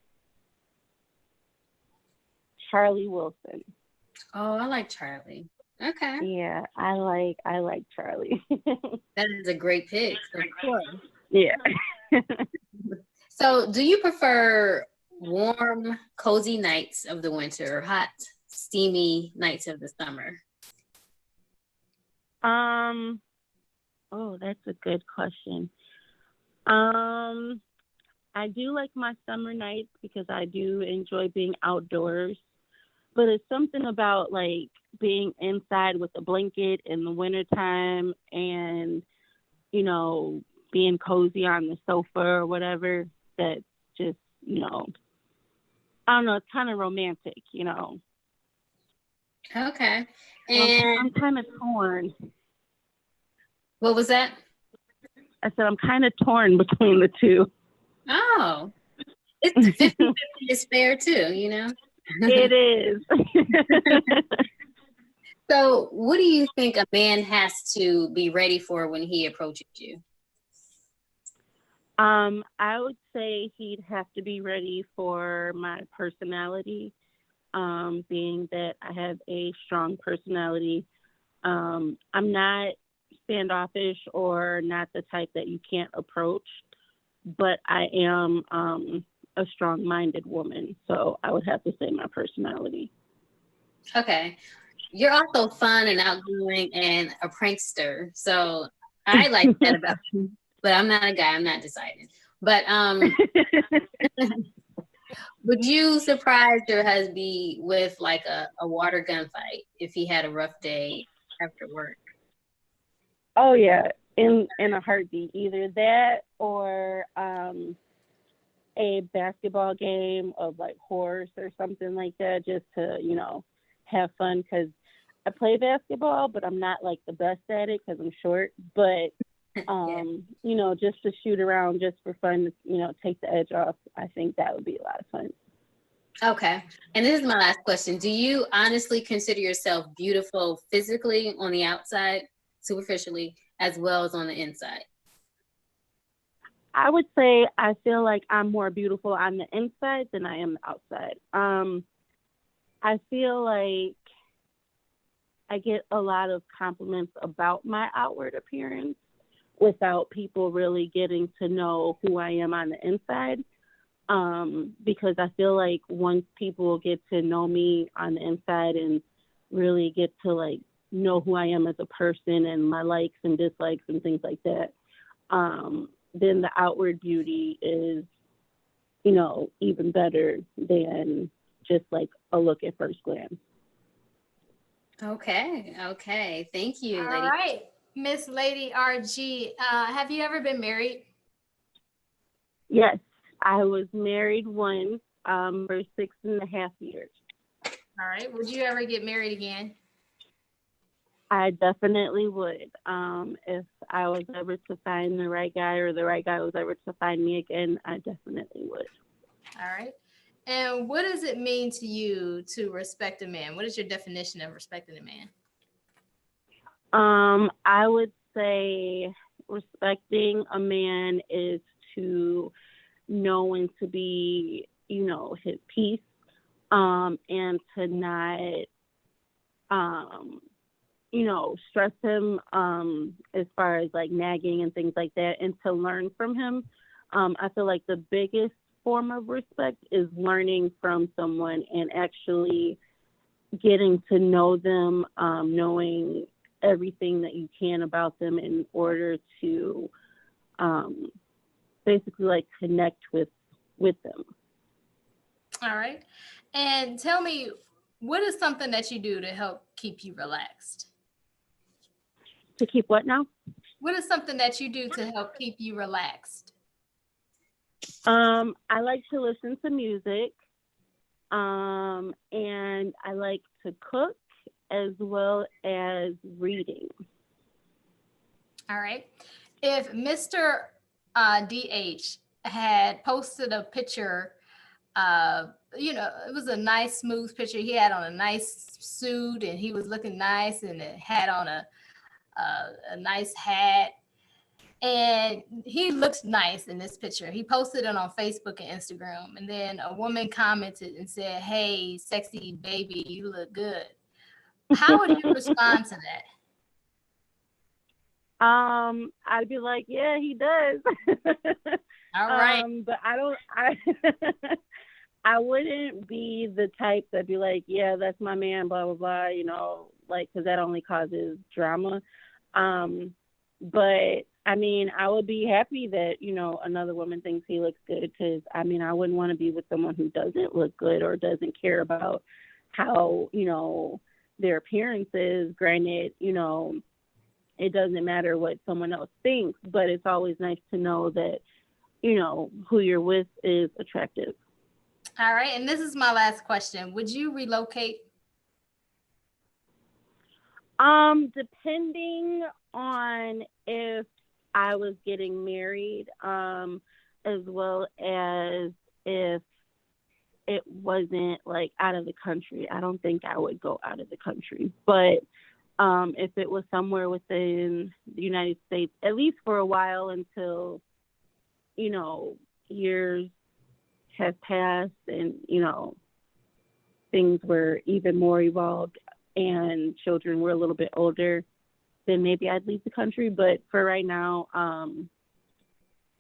Charlie Wilson. Oh, I like Charlie. Okay. Yeah, I like Charlie. That is a great pick, of course. Yeah. So do you prefer warm, cozy nights of the winter or hot, steamy nights of the summer? Oh, that's a good question. I do like my summer nights because I do enjoy being outdoors, but it's something about like being inside with a blanket in the wintertime and, being cozy on the sofa or whatever that just, I don't know, it's kind of romantic, Okay. I'm And kind of torn. what was that? I said I'm kind of torn between the two. Oh, it's 50-50 is fair too, It is. So, what do you think a man has to be ready for when he approaches you? I would say he'd have to be ready for my personality, being that I have a strong personality. I'm not standoffish or not the type that you can't approach, but I am a strong-minded woman, so I would have to say my personality. Okay. You're also fun and outgoing and a prankster. So I like that about you. But I'm not a guy. I'm not deciding. But would you surprise your husband with like a water gun fight if he had a rough day after work? Oh yeah, in a heartbeat. Either that or a basketball game of like horse or something like that, just to have fun. Because I play basketball, but I'm not like the best at it because I'm short. But just to shoot around just for fun, take the edge off. I think that would be a lot of fun. Okay. And this is my last question. Do you honestly consider yourself beautiful physically on the outside, superficially, as well as on the inside? I would say I feel like I'm more beautiful on the inside than I am the outside. I feel like I get a lot of compliments about my outward appearance without people really getting to know who I am on the inside. Because I feel like once people get to know me on the inside and really get to like know who I am as a person and my likes and dislikes and things like that, then the outward beauty is, even better than just like a look at first glance. Okay. Thank you, All lady. right, Miss Lady RG, have you ever been married? Yes, I was married once for 6.5 years. All right. Would you ever get married again? I definitely would. If I was ever to find the right guy or the right guy was ever to find me again, I definitely would. All right. And what does it mean to you to respect a man? What is your definition of respecting a man? I would say respecting a man is to know when to be, his peace, and to not, stress him, as far as like nagging and things like that, and to learn from him. I feel like the biggest form of respect is learning from someone and actually getting to know them, knowing everything that you can about them in order to basically like connect with them. All right. And tell me, what is something that you do to help keep you relaxed? To keep what now? What is something that you do to help keep you relaxed? I like to listen to music, and I like to cook as well as reading. All right. If Mr. DH had posted a picture, it was a nice, smooth picture. He had on a nice suit and he was looking nice and it had on a nice hat. And he looks nice in this picture. He posted it on Facebook and Instagram. And then a woman commented and said, "Hey, sexy baby, you look good." How would you respond to that? I'd be like, yeah, he does. All right. But I wouldn't be the type that'd be like, yeah, that's my man, blah, blah, blah, because that only causes drama. But I mean, I would be happy that, another woman thinks he looks good because, I wouldn't want to be with someone who doesn't look good or doesn't care about how, their appearance is. Granted, it doesn't matter what someone else thinks, but it's always nice to know that, who you're with is attractive. All right. And this is my last question. Would you relocate? Depending on if I was getting married, as well as if it wasn't like out of the country, I don't think I would go out of the country. But if it was somewhere within the United States, at least for a while until, you know, years have passed and, you know, things were even more evolved and children were a little bit older, then maybe I'd leave the country. But for right now,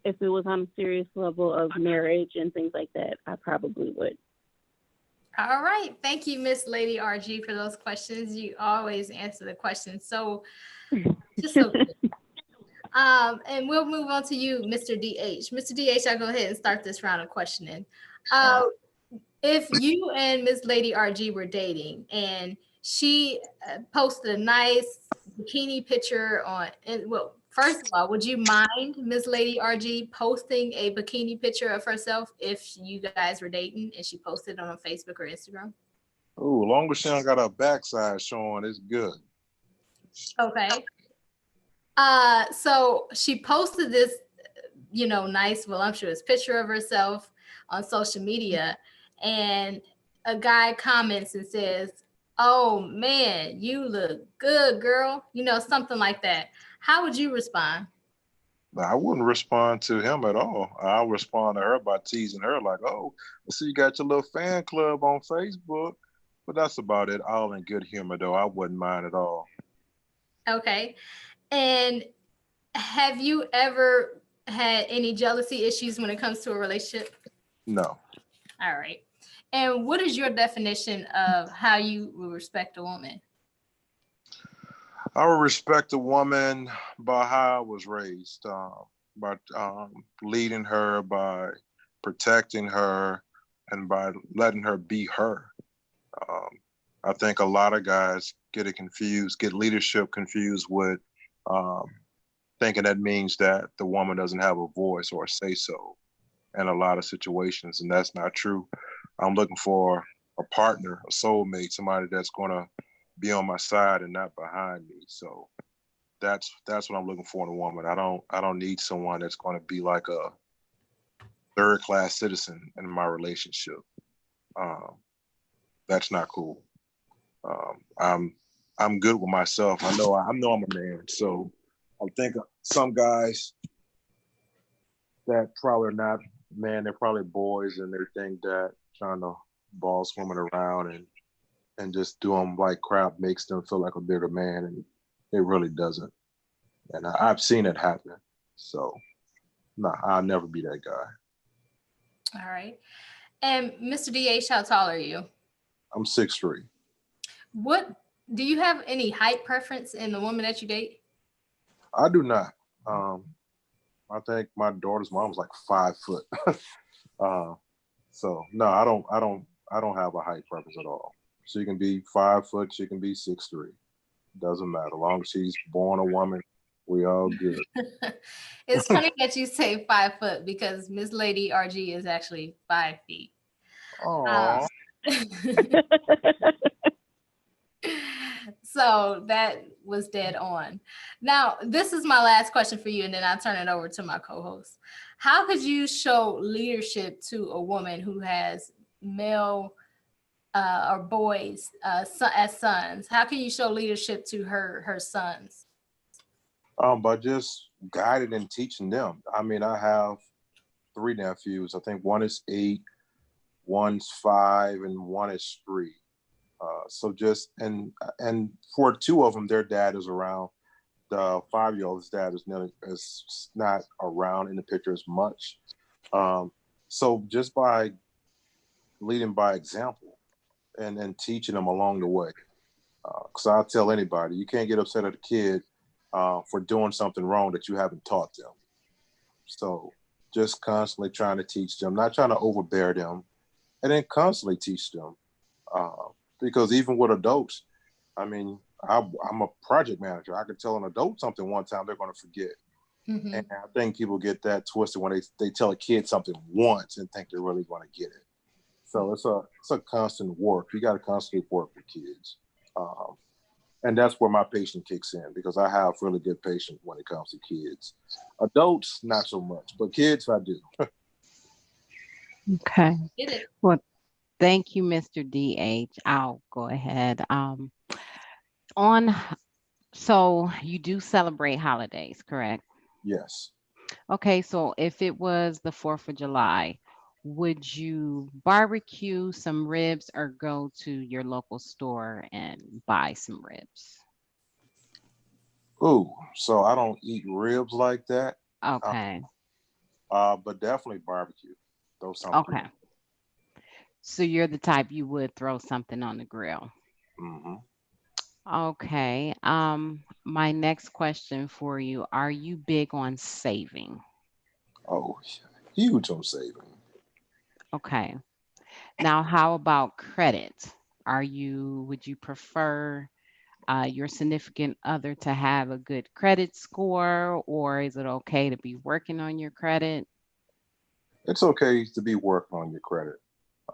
if it was on a serious level of marriage and things like that, I probably would. All right. Thank you, Miss Lady RG, for those questions. You always answer the questions so just so good. And we'll move on to you, Mr. DH. Mr. DH, I'll go ahead and start this round of questioning. If you and Miss Lady RG were dating and she posted a nice bikini picture on, and well, first of all, would you mind Miss Lady RG posting a bikini picture of herself if you guys were dating and she posted it on Facebook or Instagram? Oh, long as she don't got her backside showing, it's good. Okay. So she posted this, you know, nice, voluptuous picture of herself on social media, and a guy comments and says, "Oh man, you look good, girl," you know, something like that. How would you respond? I wouldn't respond to him at all. I'll respond to her by teasing her like, "Oh, I see you got your little fan club on Facebook." But that's about it. All in good humor, though. I wouldn't mind at all. Okay. And have you ever had any jealousy issues when it comes to a relationship? No. All right. And what is your definition of how you will respect a woman? I would respect a woman by how I was raised, by leading her, by protecting her, and by letting her be her. Um, I think a lot of guys get leadership confused with thinking that means that the woman doesn't have a voice or a say-so in a lot of situations, and that's not true. I'm looking for a partner, a soulmate, somebody that's going to be on my side and not behind me. So that's what I'm looking for in a woman. I don't need someone that's going to be like a third-class citizen in my relationship. That's not cool. I'm good with myself. I know I'm a man. So I think some guys that probably are not men, they're probably boys, and they think that trying to boss women around and just do them like crap makes them feel like a bigger man, and it really doesn't. And I've seen it happen. So, nah, I'll never be that guy. All right. And Mr. DH, how tall are you? I'm 6'3". What do you have any height preference in the woman that you date? I do not. I think my daughter's mom was like 5 foot. So no, I don't have a height preference at all. She can be 5 foot, she can be 6'3". Doesn't matter. As long as she's born a woman, we all good. It's funny that you say 5 foot because Miss Lady RG is actually 5 feet. Aww. So that was dead on. Now, this is my last question for you, and then I'll turn it over to my co-host. How could you show leadership to a woman who has male or boys as sons? How can you show leadership to her sons? By just guiding and teaching them. I mean, I have 3 nephews. I think one is 8, one's 5, and one is 3. So just and for 2 of them, their dad is around. The 5-year-old's dad is not around in the picture as much. So just by leading by example and teaching them along the way. Because I'll tell anybody, you can't get upset at a kid for doing something wrong that you haven't taught them. So just constantly trying to teach them, not trying to overbear them, and then constantly teach them. Because even with adults, I mean, I'm a project manager. I could tell an adult something one time, they're going to forget. Mm-hmm. And I think people get that twisted when they tell a kid something once and think they're really going to get it. So it's a constant work. You got to constantly work with kids. And that's where my patience kicks in, because I have really good patience when it comes to kids. Adults, not so much, but kids, I do. Okay. Well, Thank you, Mr. DH. I'll go ahead. On So you do celebrate holidays, correct? Yes. Okay, so if it was the 4th of July, would you barbecue some ribs or go to your local store and buy some ribs? Ooh, so I don't eat ribs like that, uh, Okay, but definitely barbecue. Throw something. okay. So you're the type you would throw something on the grill. Hmm. Okay. My next question for you, are you big on saving? Oh, huge on saving. Okay. Now, how about credit? Would you prefer your significant other to have a good credit score, or is it okay to be working on your credit? It's okay to be working on your credit.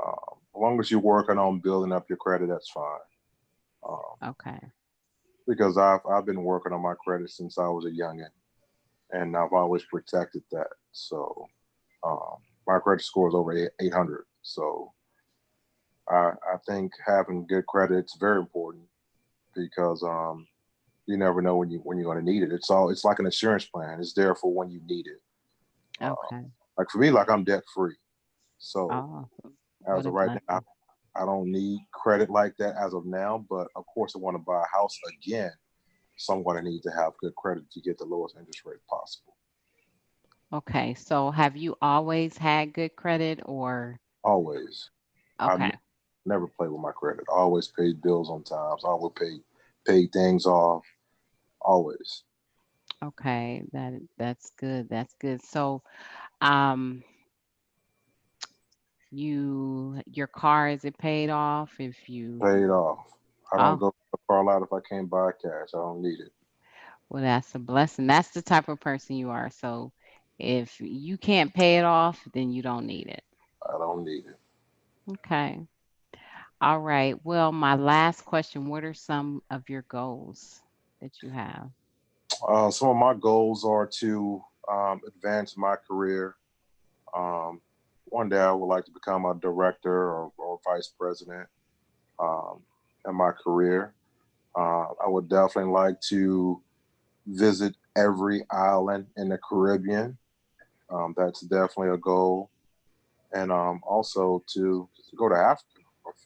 As long as you're working on building up your credit, that's fine. Um, Okay. because I've been working on my credit since I was a youngin, and I've always protected that. So my credit score is over 800. So I think having good credit is very important because you never know when you're going to need it. It's like an insurance plan. It's there for when you need it. Uh, Okay. like for me, like I'm debt free. So Oh, as what of a right now, blessing. I don't need credit like that as of now. But of course, I want to buy a house again, so I'm going to need to have good credit to get the lowest interest rate possible. Okay. So have you always had good credit or? Always, I've Okay. never played with my credit. Always paid bills on time. Always paid things off. Always. Okay. That's good. That's good. So, um, your car, is it paid off if you? Paid off. I don't Oh, go to the car lot if I can't buy cash. I don't need it. well, that's a blessing. That's the type of person you are. So if you can't pay it off, then you don't need it. I don't need it. Okay. All right. Well, my last question, what are some of your goals that you have? Some of my goals are to advance my career. Um, one day I would like to become a director or vice president um, in my career. I would definitely like to visit every island in the Caribbean. That's definitely a goal. And also to go to Africa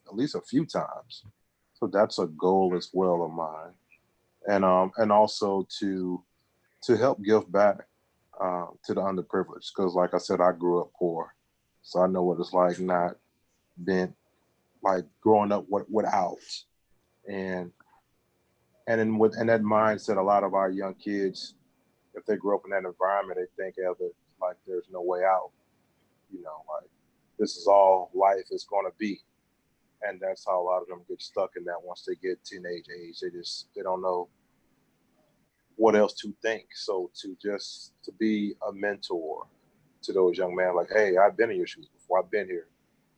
at least a few times. So that's a goal as well of mine. And also to help give back to the underprivileged because, like I said, I grew up poor, so I know what it's like not being like growing up without, and in that mindset, a lot of our young kids, if they grow up in that environment, they think of it like there's no way out. Like this is all life is going to be, and that's how a lot of them get stuck in that. Once they get teenage age, they don't know what else to think. So to be a mentor to those young men, like, hey, I've been in your shoes before. I've been here,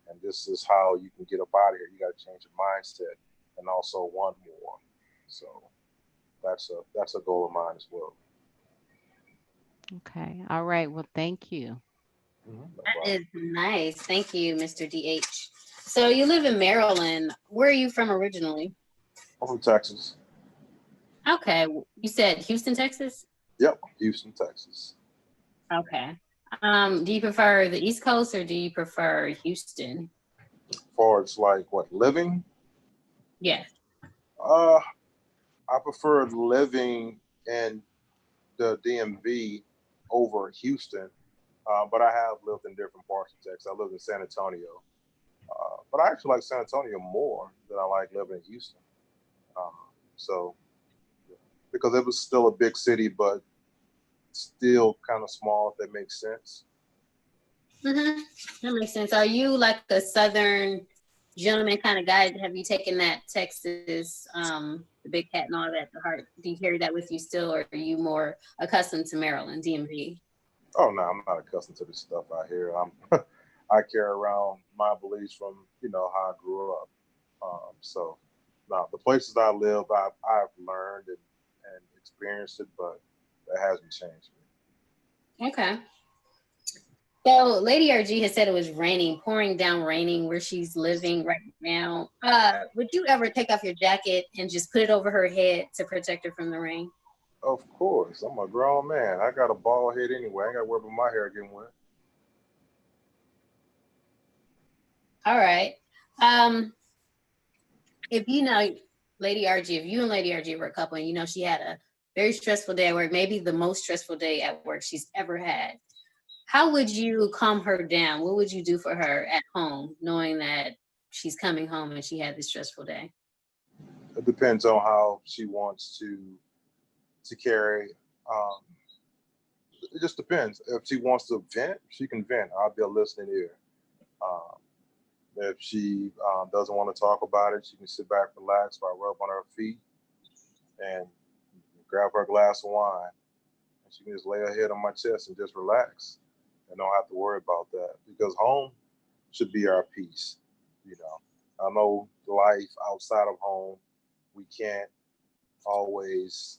and this is how you can get up out of here. You got to change your mindset and also want more. So that's a goal of mine as well. Okay. All right. Well, thank you. No That problem. is nice. Thank you, Mr. DH. So you live in Maryland. Where are you from originally? I'm from Texas. Okay. You said Houston, Texas? Yep, Houston, Texas. Okay. Do you prefer the East Coast or do you prefer Houston? As far as like what living, Yes. uh, I prefer living in the DMV over Houston. But I have lived in different parts of Texas. I lived in San Antonio, but I actually like San Antonio more than I like living in Houston. Uh, so because it was still a big city, but still kind of small, if that makes sense. Mm-hmm. That makes sense. Are you like a Southern gentleman kind of guy? Have you taken that Texas, the big cat and all that to heart? Do you carry that with you still, or are you more accustomed to Maryland, DMV? Oh no, I'm not accustomed to this stuff out here. I carry around my beliefs from how I grew up. So now the places I live, I've learned and experienced it, but that hasn't changed me. Okay. So Lady RG has said it was raining, pouring down raining where she's living right now. Would you ever take off your jacket and just put it over her head to protect her from the rain? Of course, I'm a grown man. I got a bald head anyway. I ain't got to worry about my hair getting wet. All right. If you know Lady RG, if you and Lady RG were a couple and you know she had a very stressful day at work, maybe the most stressful day at work she's ever had, how would you calm her down? What would you do for her at home, knowing that she's coming home and she had this stressful day? It depends on how she wants to carry. Um, it just depends. If she wants to vent, she can vent. I'll be a listening ear. Um, if she doesn't want to talk about it, she can sit back, relax, while I rub on her feet and grab her glass of wine. And she can just lay her head on my chest and just relax and don't have to worry about that, because home should be our peace. You know, I know life outside of home, we can't always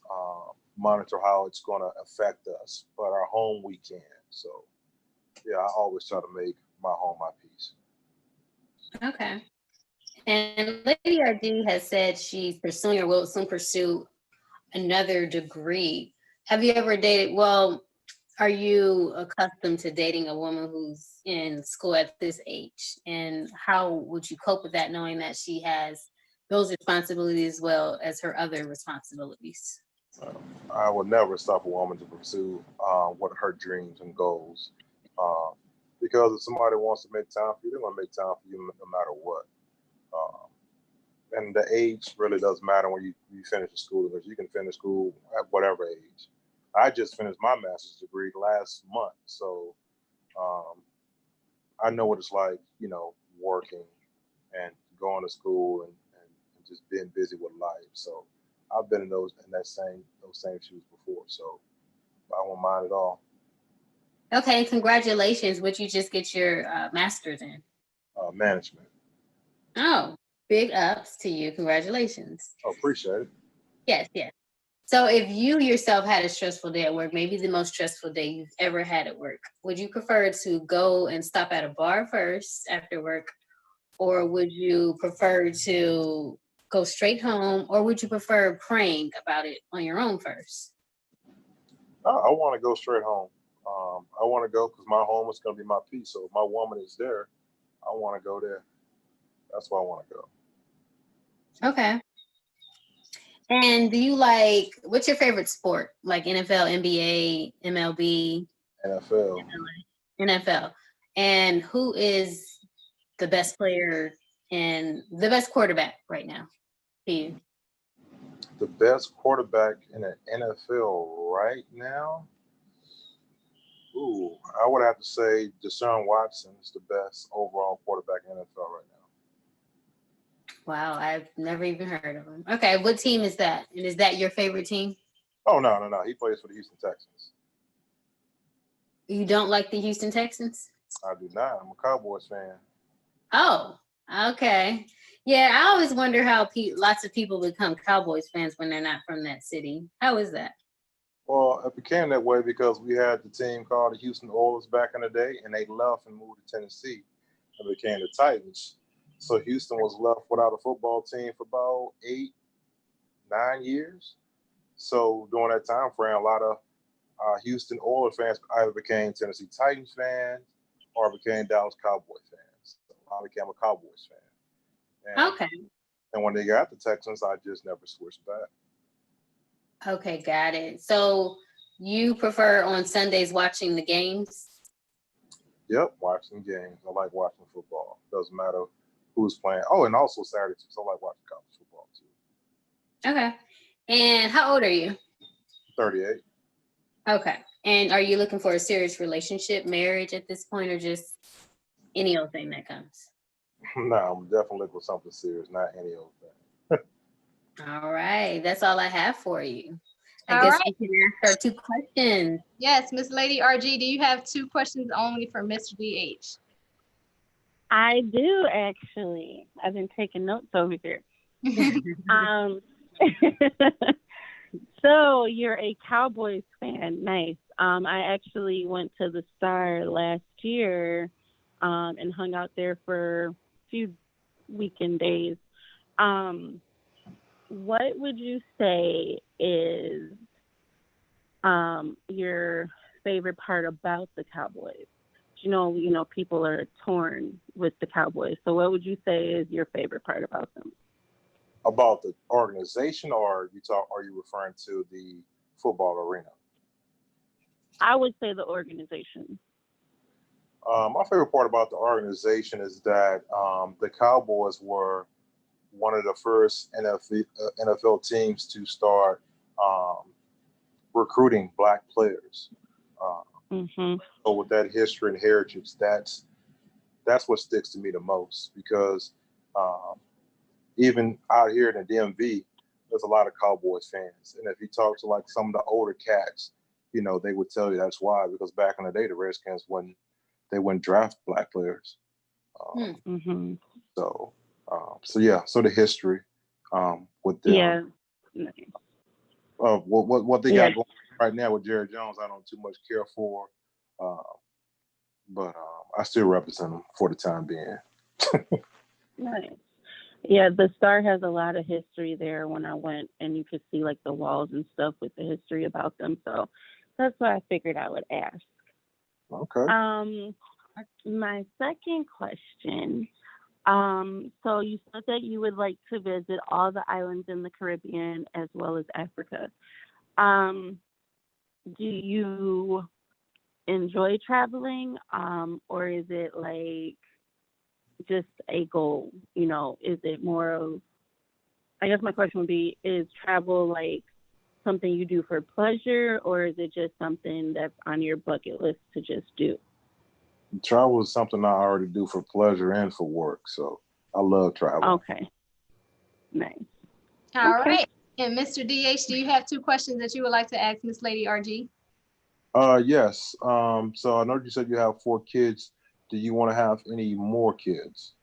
monitor how it's going to affect us, but our home we can. So yeah, I always try to make my home my peace. Okay. And Lady RD has said she's pursuing or will soon pursue another degree. Have you ever dated? Well, are you accustomed to dating a woman who's in school at this age? And how would you cope with that, knowing that she has those responsibilities as well as her other responsibilities? I would never stop a woman to pursue what her dreams and goals. Uh, because if somebody wants to make time for you, they're going to make time for you no matter what. And the age really does matter when you finish school, because you can finish school at whatever age. I just finished my master's degree last month, so I know what it's like, you know, working and going to school and just being busy with life. So I've been in those same shoes before, so I won't mind at all. Okay, congratulations. Would you just get your master's in? Management. Oh, big ups to you. Congratulations. I appreciate it. Yes, yes. So if you yourself had a stressful day at work, maybe the most stressful day you've ever had at work, would you prefer to go and stop at a bar first after work? Or would you prefer to go straight home? Or would you prefer praying about it on your own first? I want to go straight home. I want to go because my home is going to be my peace. So if my woman is there, I want to go there. That's where I want to go. Okay. And what's your favorite sport? Like NFL, NBA, MLB? NFL. NFL. And who is the best player and the best quarterback right now for you? The best quarterback in the NFL right now? Ooh, I would have to say Deshaun Watson is the best overall quarterback in the NFL right now. Wow, I've never even heard of him. Okay, what team is that? And is that your favorite team? Oh, no. He plays for the Houston Texans. You don't like the Houston Texans? I do not. I'm a Cowboys fan. Oh, okay. Yeah, I always wonder how lots of people become Cowboys fans when they're not from that city. How is that? Well, it became that way because we had the team called the Houston Oilers back in the day, and they left and moved to Tennessee and became the Titans. So Houston was left without a football team for about 8-9 years. So during that time frame, a lot of Houston Oilers fans either became Tennessee Titans fans or became Dallas Cowboys fans. So I became a Cowboys fan. And, okay. And when they got the Texans, I just never switched back. Okay, got it. So you prefer on Sundays watching the games? Yep, watching games. I like watching football. Doesn't matter who's playing. Oh, and also Saturday too. So I like watching college football too. Okay. And how old are you? 38. Okay. And are you looking for a serious relationship, marriage at this point, or just any old thing that comes? No, I'm definitely looking for something serious, not any old thing. All right. That's all I have for you. I All guess right. we can ask our 2 questions. Yes, Miss Lady RG, do you have 2 questions only for Mr. DH? I do actually. I've been taking notes over here. So you're a Cowboys fan. Nice. I actually went to the Star last year and hung out there for a few weekend days. What would you say is your favorite part about the Cowboys? People are torn with the Cowboys. So what would you say is your favorite part about them? About the organization, or are you referring to the football arena? I would say the organization. My favorite part about the organization is that the Cowboys were one of the first NFL teams to start recruiting Black players. So with that history and heritage, that's what sticks to me the most, because even out here in the DMV, there's a lot of Cowboys fans. And if you talk to like some of the older cats, they would tell you that's why, because back in the day, the Redskins wouldn't draft Black players. So the history with them. Yeah. What they got going right now with Jerry Jones, I don't too much care for, but I still represent them for the time being. Nice. Yeah, the Star has a lot of history there when I went, and you could see like the walls and stuff with the history about them. So that's why I figured I would ask. Okay. My second question. So you said that you would like to visit all the islands in the Caribbean as well as Africa. Do you enjoy traveling, or is it like just a goal? Is it more of, I guess my question would be, is travel like something you do for pleasure, or is it just something that's on your bucket list to just do? Travel is something I already do for pleasure and for work, so I love travel. Okay. Nice. All right. And Mr. DH, do you have 2 questions that you would like to ask Miss Lady RG? Yes. So I know you said you have 4 kids. Do you want to have any more kids?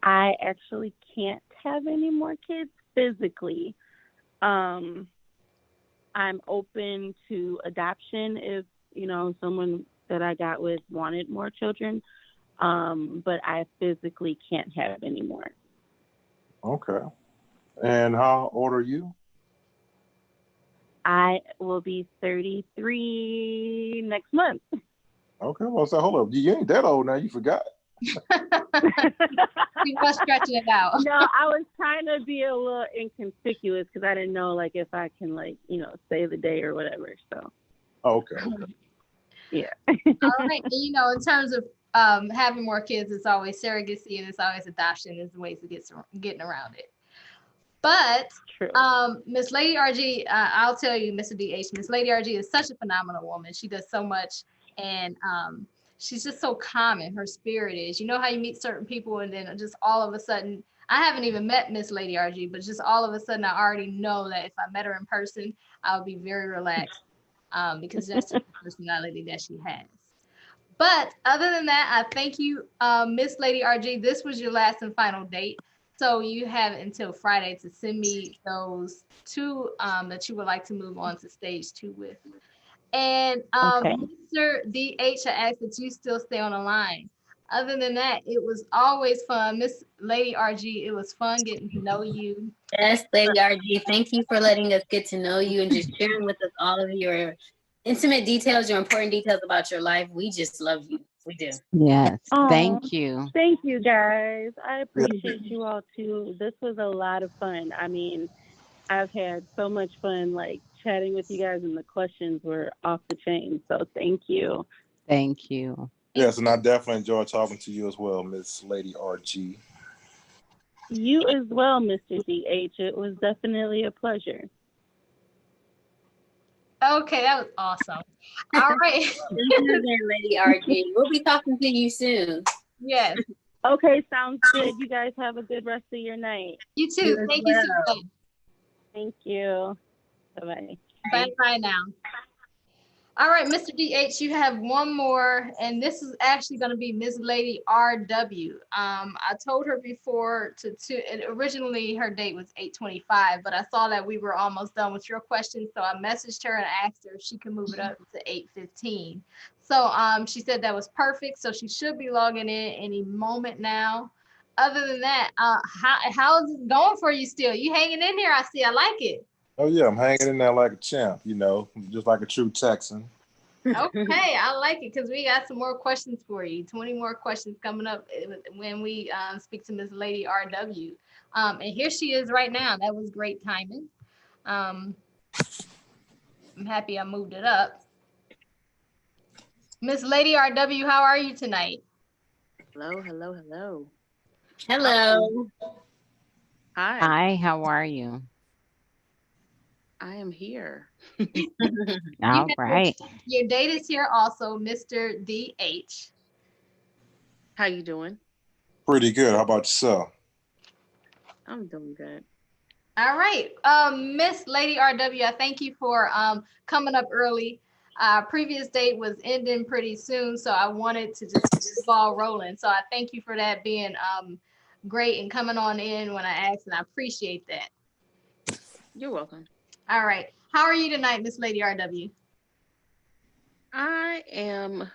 I actually can't have any more kids physically. I'm open to adoption if, someone that I got with wanted more children. But I physically can't have any more. Okay. And how old are you? I will be 33 next month. Okay. Well, so hold up. You ain't that old now. You forgot. You was stretching it out. No, I was trying to be a little inconspicuous because I didn't know if I can say the day or whatever. So. Oh, okay. Yeah. All right. And, in terms of having more kids, it's always surrogacy and it's always adoption is the ways of getting around it. But Miss Lady RG, I'll tell you, Mr. DH, Miss Lady RG is such a phenomenal woman. She does so much, and she's just so calm, and her spirit is. You know how you meet certain people, and then just all of a sudden, I haven't even met Miss Lady RG, but just all of a sudden, I already know that if I met her in person, I would be very relaxed, because that's the personality that she has. But other than that, I thank you, Miss Lady RG. This was your last and final date. So you have until Friday to send me those 2 that you would like to move on to stage 2 with. And Mr. DH, I ask that you still stay on the line. Other than that, it was always fun. Miss Lady RG, it was fun getting to know you. Yes, Lady RG, thank you for letting us get to know you and just sharing with us all of your intimate details, your important details about your life. We just love you. We do. Yes. Thank you. Thank you, guys. I appreciate you all too. This was a lot of fun. I mean, I've had so much fun chatting with you guys, and the questions were off the chain. So thank you. Thank you. Yes, and I definitely enjoyed talking to you as well, Miss Lady RG. You as well, Mr. DH. It was definitely a pleasure. Okay, that was awesome. All right. Thank you again, Lady RG. We'll be talking to you soon. Yes. Okay, sounds good. You guys have a good rest of your night. You too. Thank you so much. Thank you. Bye-bye. Bye now. All right, Mr. DH, you have one more, and this is actually going to be Miss Lady RW. I told her before and originally her date was 8:25, but I saw that we were almost done with your question, so I messaged her and asked her if she could move it up to 8:15. So she said that was perfect, so she should be logging in any moment now. Other than that, how is it going for you still? You hanging in here? I see. I like it. Oh yeah, I'm hanging in there like a champ, you know, just like a true Texan. Okay, I like it because we got some more questions for you. 20 more questions coming up when we speak to Miss Lady RW. And here she is right now. That was great timing. I'm happy I moved it up. Miss Lady RW, how are you tonight? Hello, hello, hello. Hello. Hi, Hi, how are you? I am here. All right. Your date is here also, Mr. DH. How you doing? Pretty good. How about yourself? I'm doing good. All right, Miss Lady RW, I thank you for coming up early. Previous date was ending pretty soon, so I wanted to just get the ball rolling. So I thank you for that being great and coming on in when I asked, and I appreciate that. You're welcome. All right, how are you tonight, Miss Lady RW? I am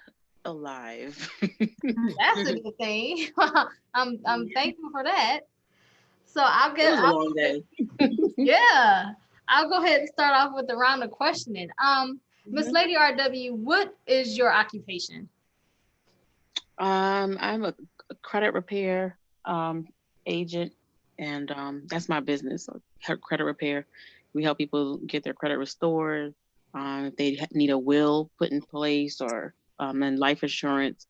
alive. That's a good thing. I'm thankful for that. So I'll It get. was a long day. Yeah, I'll go ahead and start off with the round of questioning. Miss Mhm. Lady RW, what is your occupation? I'm a credit repair agent, and that's my business. Credit repair. We help people get their credit restored. If they need a will put in place, or and life insurance.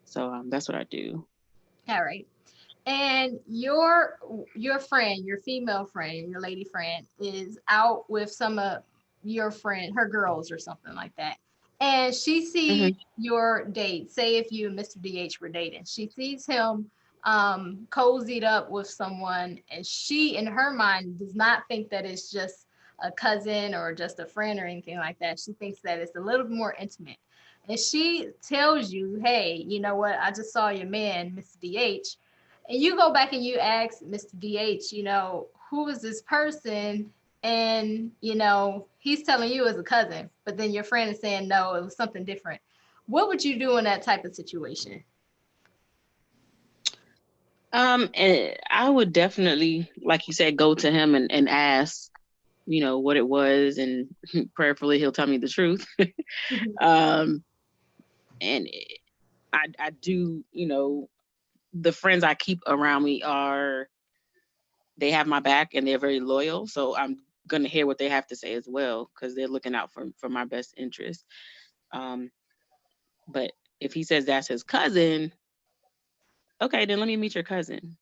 So that's what I do. All right. And your friend, your female friend, your lady friend is out with some of your friend, her girls or something like that. And she sees Mhm. your date. Say if you and Mr. DH were dating, she sees him cozied up with someone, and she in her mind does not think that it's just a cousin or just a friend or anything like that. She thinks that it's a little bit more intimate. And she tells you, hey, you know what? I just saw your man, Mr. DH, and you go back and you ask Mr. DH, you know, who is this person? And, you know, he's telling you as a cousin, but then your friend is saying, no, it was something different. What would you do in that type of situation? And I would definitely, like you said, go to him and ask, what it was, and prayerfully he'll tell me the truth. um, and I do, the friends I keep around me they have my back and they're very loyal. So I'm gonna hear what they have to say as well, because they're looking out for my best interest. But if he says that's his cousin, okay, then let me meet your cousin.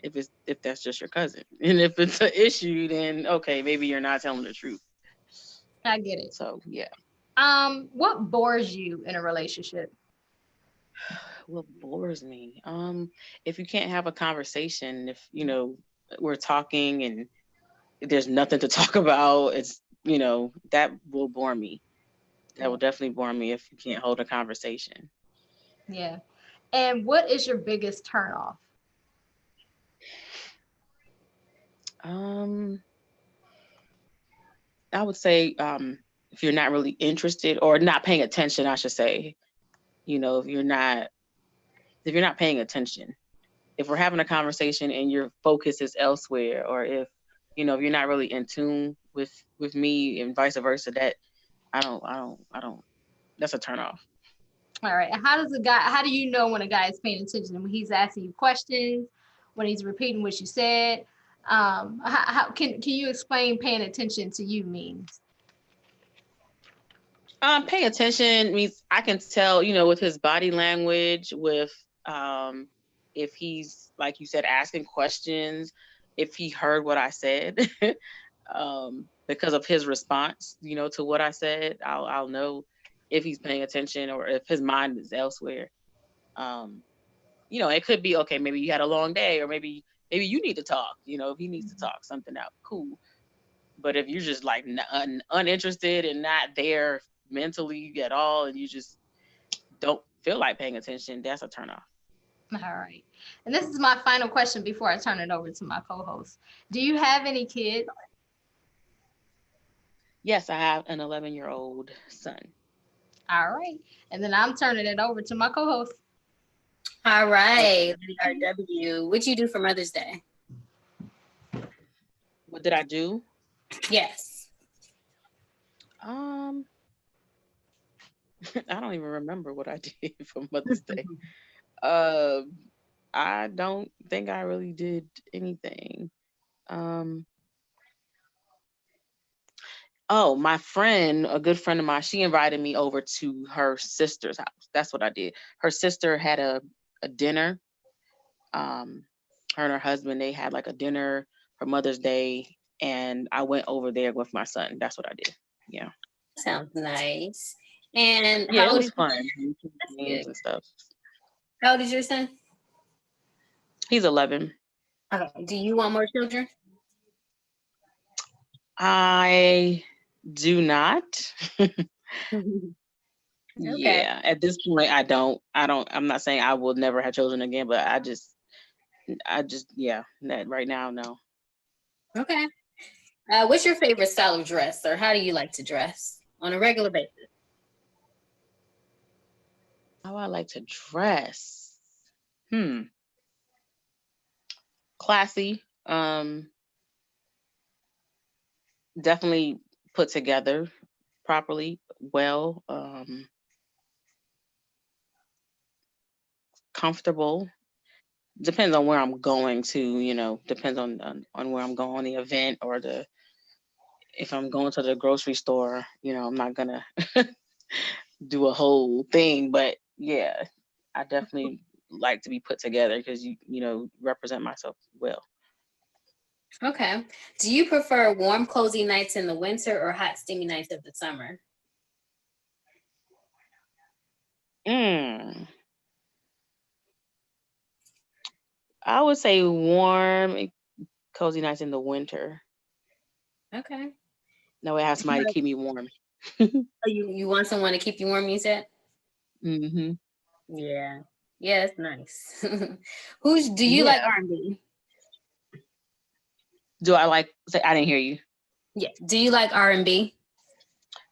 If that's just your cousin. And if it's an issue, then okay, maybe you're not telling the truth. I get it. So yeah. What bores you in a relationship? What bores me? If you can't have a conversation, if we're talking and there's nothing to talk about, it's that will bore me. That will definitely bore me if you can't hold a conversation. Yeah. And what is your biggest turnoff? I would say if you're not really interested or not paying attention, I should say. If you're not paying attention, if we're having a conversation and your focus is elsewhere, or if you're not really in tune with me and vice versa, that I don't that's a turn off. All right. How do you know when a guy is paying attention? When he's asking you questions, when he's repeating what you said? How can you explain paying attention to you means? Paying attention means I can tell, with his body language, with if he's, like you said, asking questions, if he heard what I said, because of his response, to what I said, I'll know if he's paying attention or if his mind is elsewhere. It could be, okay, maybe you had a long day, or maybe you need to talk, if he needs to talk something out, cool. But if you're just like uninterested and not there mentally at all, and you just don't feel like paying attention, that's a turn off. All right. And this is my final question before I turn it over to my co-host. Do you have any kids? Yes, I have an 11-year-old son. All right. And then I'm turning it over to my co-host. All right, Lady RW, what you do for Mother's Day? What did I do? Yes. I don't even remember what I did for Mother's Day. I don't think I really did anything. Oh, my friend, a good friend of mine, she invited me over to her sister's house. That's what I did. Her sister had a dinner. Her and her husband, they had like a dinner for Mother's Day, and I went over there with my son. That's what I did. Yeah. Sounds nice. And Yeah, how it old was is fun. That's Games good. and stuff. How old is your son? He's 11. Okay. Do you want more children? I do not. Okay. Yeah, at this point, I'm not saying I will never have children again, but yeah, that right now, no. Okay. What's your favorite style of dress, or how do you like to dress on a regular basis? How I like to dress. Classy. Definitely put together properly, well, comfortable. Depends on where I'm going to, depends on where I'm going, the event, or if I'm going to the grocery store, I'm not gonna do a whole thing, but yeah, I definitely like to be put together because represent myself well. Okay. Do you prefer warm, cozy nights in the winter or hot, steamy nights of the summer? I would say warm, cozy nights in the winter. Okay. No, I have somebody to keep me warm. Oh, you want someone to keep you warm, you said? Mm-hmm. Yeah. Yeah, it's nice. Do you like R&B? Do I like? I didn't hear you. Yeah. Do you like R&B?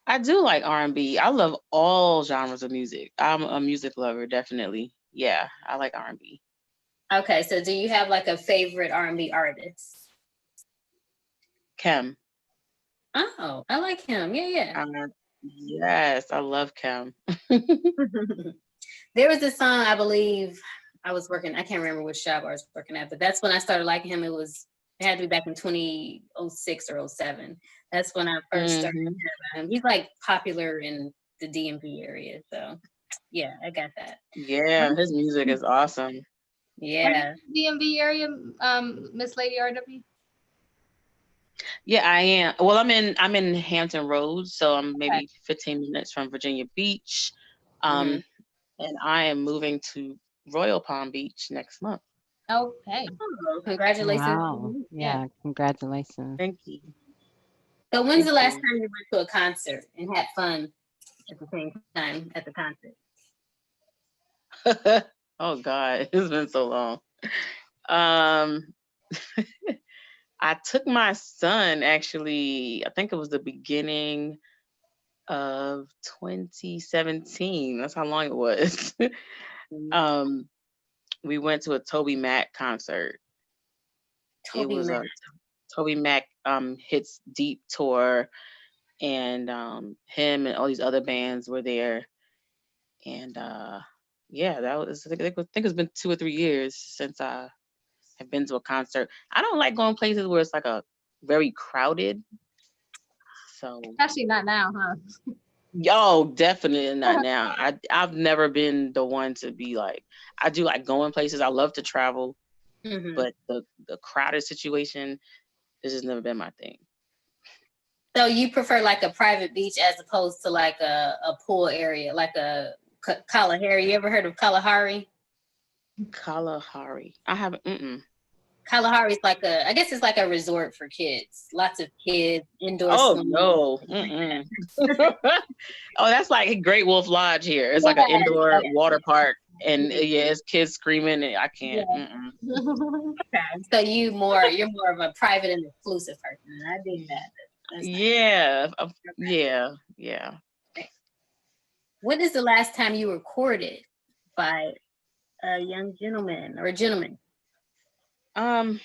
I do like R&B. I love all genres of music. I'm a music lover, definitely. Yeah, I like R&B. Okay, so do you have like a favorite R&B artist? Kem. Oh, I like him. Yeah. Yes, I love Kem. There was a song, I believe I can't remember which job I was working at, but that's when I started liking him. It had to be back in 2006 or 07. That's when I first started hearing about him. He's like popular in the DMV area. So yeah, I got that. Yeah, his music is awesome. Yeah. DMV area, Miss Lady RW? Yeah, I am. Well, I'm in Hampton Roads, so I'm maybe 15 minutes from Virginia Beach. And I am moving to Royal Palm Beach next month. Okay. Oh, congratulations. Wow. Yeah, congratulations. Thank you. So when's the last time you went to a concert and had fun at the same time at the concert? Oh God, it's been so long. I took my son, actually, I think it was the beginning of 2017. That's how long it was. We went to a Toby Mac concert. It was a Toby Mac Hits Deep tour, and him and all these other bands were there. And yeah, that was, I think it's been 2 or 3 years since I have been to a concert. I don't like going places where it's like a very crowded. So Especially not now, huh? Yo, definitely not now. I've never been the one to be like, I do like going places. I love to travel, but the crowded situation, this has never been my thing. So you prefer like a private beach as opposed to like a pool area, like a Kalahari. You ever heard of Kalahari? Kalahari. I haven't. Kalahari is like I guess it's like a resort for kids. Lots of kids, indoor Oh swimming. no. Mm-mm. Oh, that's like Great Wolf Lodge here. It's like an indoor water park, and yeah, it's kids screaming, and I can't. Yeah. Okay. So you're more of a private and exclusive person. I dig that. That's nice. Yeah. Yeah. When is the last time you were courted by a young gentleman or a gentleman? I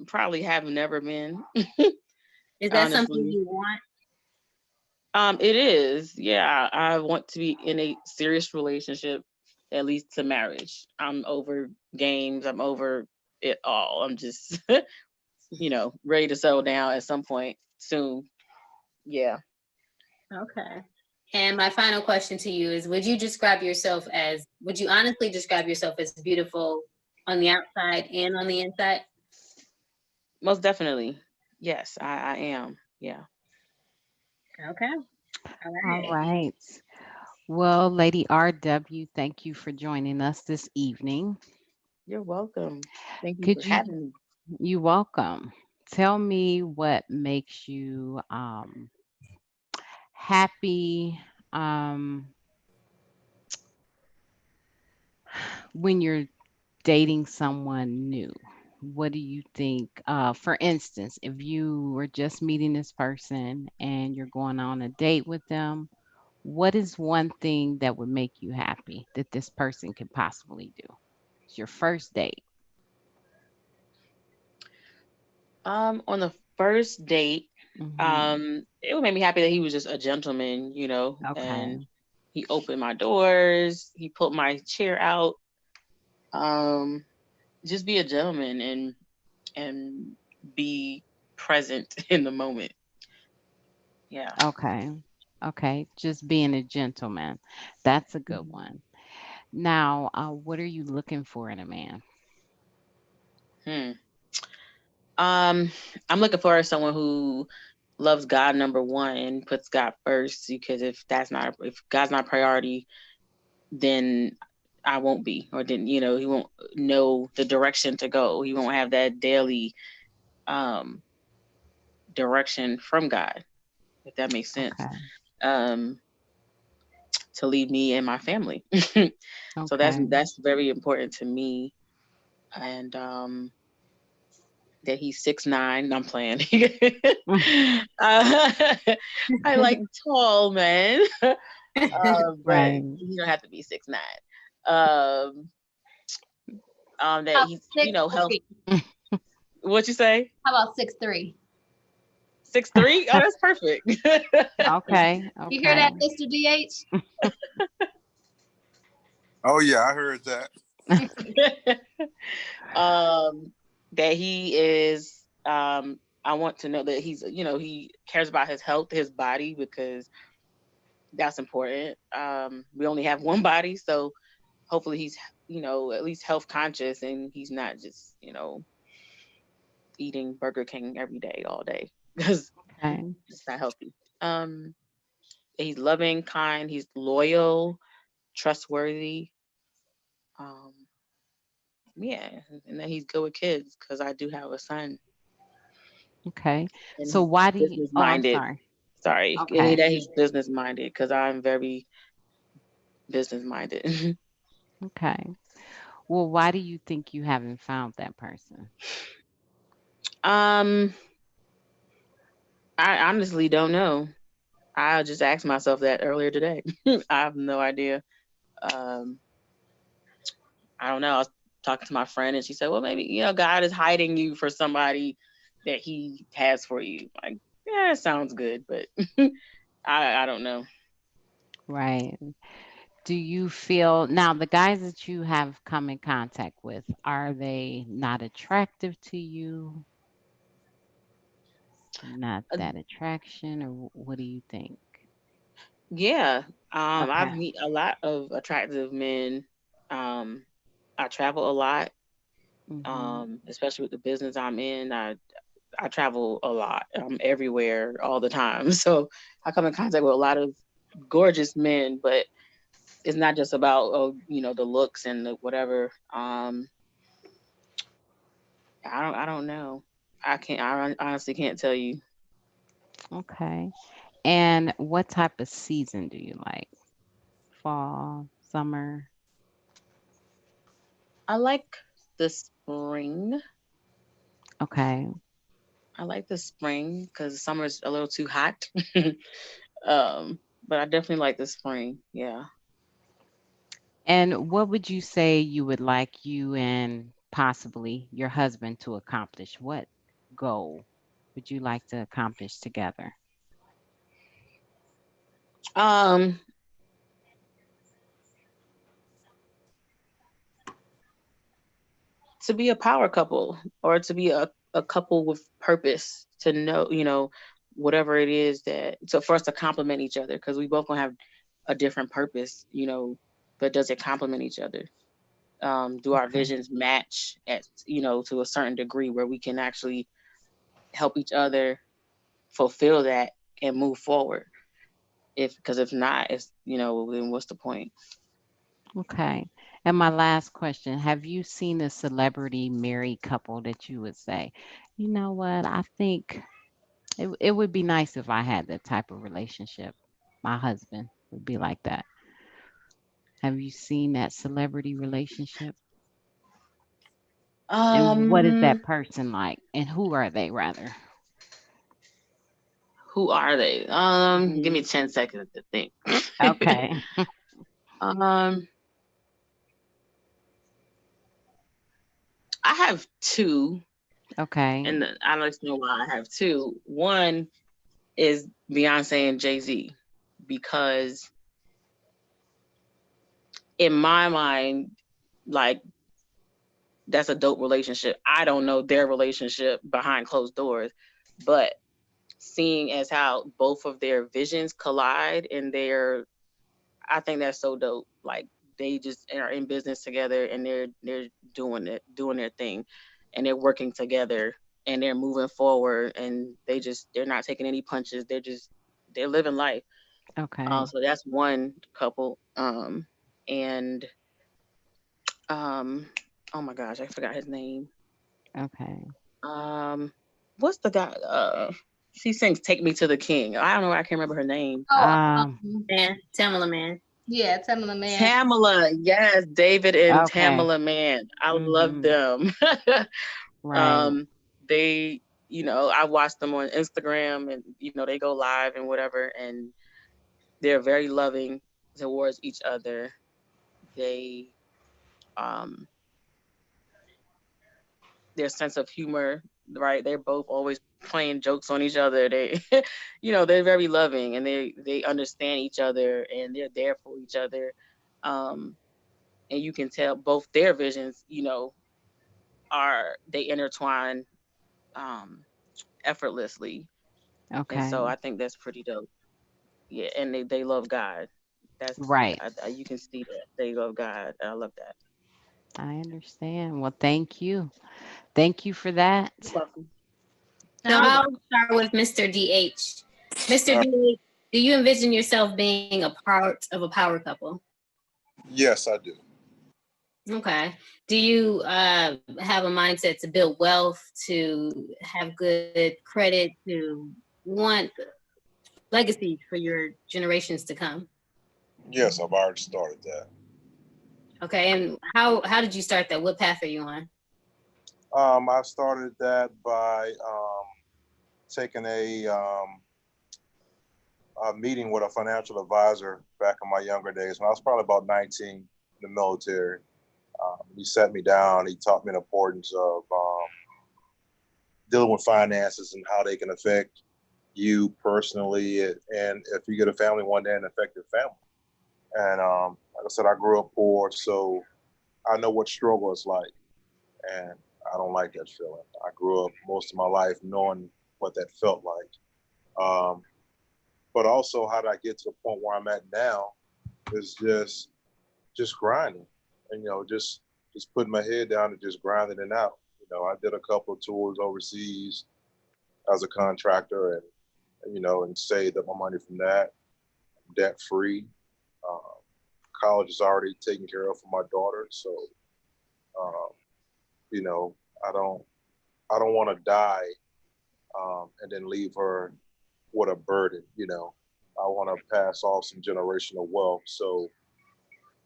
probably have never been. Is that something you want? It is. Yeah, I want to be in a serious relationship, at least to marriage. I'm over games. I'm over it all. I'm just, ready to settle down at some point soon. Yeah. Okay. And my final question to you is, would you honestly describe yourself as beautiful on the outside and on the inside? Most definitely. Yes, I am. Yeah. Okay. All right. Well, Lady RW, thank you for joining us this evening. You're welcome. Thank you for Could you, having me. you're welcome. Tell me what makes you happy when you're dating someone new. What do you think? For instance, if you were just meeting this person and you're going on a date with them, what is one thing that would make you happy that this person could possibly do? It's your first date. On the first date, Hmm. it would make me happy that he was just a gentleman, Okay. and he opened my doors, he put my chair out, um, just be a gentleman and be present in the moment. Yeah. Okay. Okay. Just being a gentleman. That's a good one. Now, what are you looking for in a man? Hmm. I'm looking for someone who loves God number one and puts God first, because if God's not a priority, then I won't be, or then he won't know the direction to go. He won't have that daily direction from God, if that makes sense. Okay. Um, to lead me and my family. So Okay. that's very important to me. And that he's 6'9". I'm playing. I like tall men. But Right. you don't have to be 6'9". Um, that About he's six health. three. What you say? How about 6'3"? 6'3"? Oh, that's perfect. Okay. You hear that, Okay. Mr. DH? Oh yeah, I heard that. That he is. I want to know that he's. He cares about his health, his body, because that's important. We only have one body, so hopefully he's at least health conscious, and he's not just eating Burger King every day all day, because Okay. it's not healthy. He's loving, kind, he's loyal, trustworthy. Um, yeah, and then he's good with kids, because I do have a son, Okay. and So he's why do you? business Oh, I'm minded. sorry. Sorry, Okay. that he's business minded, because I'm very business minded. Okay. Well, why do you think you haven't found that person? um, I honestly don't know. I just asked myself that earlier today. I have no idea. Um, I don't know. I was talking to my friend, and she said, "Well, maybe God is hiding you for somebody that He has for you." Like, yeah, it sounds good, but I don't know. Right. Do you feel now the guys that you have come in contact with, are they not attractive to you? Not Uh, that attraction, or what do you think? yeah, I've Okay. met a lot of attractive men. Um, I travel a lot, Mm-hmm. especially with the business I'm in. I travel a lot. I'm everywhere all the time, so I come in contact with a lot of gorgeous men, but it's not just about the looks and the whatever. I don't know. I honestly can't tell you. Okay. And what type of season do you like? Fall, summer? I like the spring. Okay. I like the spring because summer's a little too hot. But I definitely like the spring. Yeah. And what would you say you would like you and possibly your husband to accomplish? What goal would you like to accomplish together? Um, to be a power couple or to be a couple with purpose to know, whatever it is that, so for us to complement each other, because we both gonna have a different purpose, but does it complement each other? Do our Okay. visions match at, to a certain degree where we can actually help each other fulfill that and move forward? Because if not, it's, then what's the point? Okay. And my last question, have you seen a celebrity married couple that you would say, you know what, I think it would be nice if I had that type of relationship. My husband would be like that. Have you seen that celebrity relationship? And what is that Um, person like? And who are they rather? who are they? Give me Mhm. 10 seconds to think. Okay. um, I have two, Okay. and I don't know why I have two. One is Beyonce and Jay-Z, because in my mind, like, that's a dope relationship. I don't know their relationship behind closed doors, but seeing as how both of their visions collide and I think that's so dope. Like, they just are in business together and they're doing their thing, and they're working together and they're moving forward, and they're not taking any punches. They're living life. Okay. So that's one couple. And um, oh my gosh, I forgot his name. Okay. Um, what's the guy? She sings "Take Me to the King." I don't know. I can't remember her name. Oh, Um, Man, Tamala man. yeah, Tamala Man. Tamala, yes, David and okay. Tamala Man. I love Mhm. them. Right. um, they, I watch them on Instagram, and they go live and whatever, and they're very loving towards each other. They, um, their sense of humor, right? They're both always playing jokes on each other. They, they're very loving, and they understand each other, and they're there for each other. Um, and you can tell both their visions, they intertwine um, effortlessly, and so Okay. I think that's pretty dope. Yeah, and they love God. That's Right. you can see that they love God. I love that. I understand. Well, thank you. Thank you for that. You're welcome. So You're I'll welcome. start with Mr. DH. Mr. Uh, DH, do you envision yourself being a part of a power couple? yes, I do. Okay. Do you have a mindset to build wealth, to have good credit, to want legacy for your generations to come? Yes, I've already started that. Okay. And how did you start that? What path are you on? I started that by taking a meeting with a financial advisor back in my younger days when I was probably about 19 in the military. He sat me down. He taught me the importance of dealing with finances and how they can affect you personally, and if you get a family one day, and affect your family. And like I said, I grew up poor, so I know what struggle is like, and I don't like that feeling. I grew up most of my life knowing what that felt like. But also, how did I get to the point where I'm at now? Is just grinding, and just putting my head down and just grinding it out. I did a couple of tours overseas as a contractor, and saved up my money from that, debt free. Um, College is already taken care of for my daughter, so um, you know, I don't I don't want to die and then leave her with a burden. I want to pass off some generational wealth. So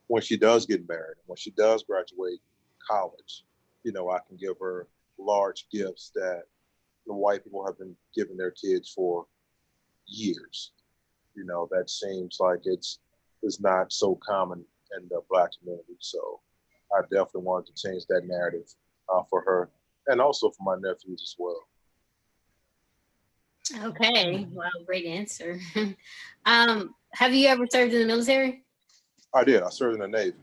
when she does get married, when she does graduate college, I can give her large gifts that the white people have been giving their kids for years. That seems like it's not so common in the Black community. So I definitely wanted to change that narrative for her and also for my nephews as well. Okay, wow, great answer. Have you ever served in the military? I did. I served in the Navy.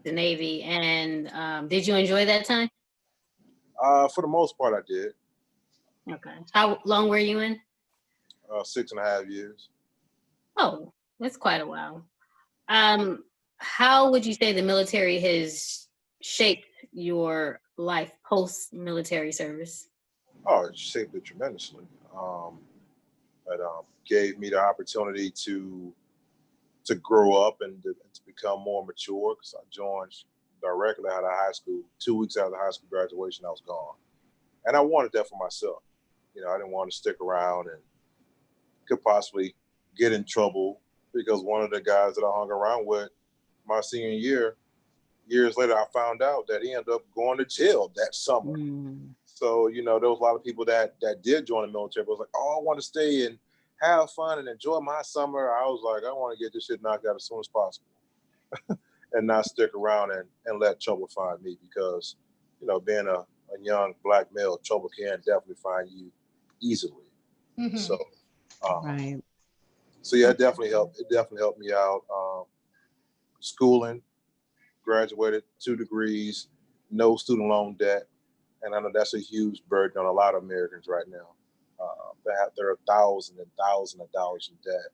The Navy, and did you enjoy that time? For the most part, I did. Okay. How long were you in? 6.5 years. Oh, that's quite a while. How would you say the military has shaped your life post-military service? Oh, it shaped it tremendously. It gave me the opportunity to grow up and to become more mature because I joined directly out of high school. 2 weeks after high school graduation, I was gone. And I wanted that for myself. I didn't want to stick around and could possibly get in trouble because one of the guys that I hung around with my senior year, years later, I found out that he ended up going to jail that summer. So, there was a lot of people that did join the military, but was like, oh, I want to stay and have fun and enjoy my summer. I was like, I want to get this shit knocked out as soon as possible and not stick around and let trouble find me because, being a young Black male, trouble can definitely find you easily. Mhm. So, Right. so yeah, it definitely helped. It definitely helped me out. Schooling, graduated 2 degrees, no student loan debt. And I know that's a huge burden on a lot of Americans right now. There are thousands and thousands of dollars in debt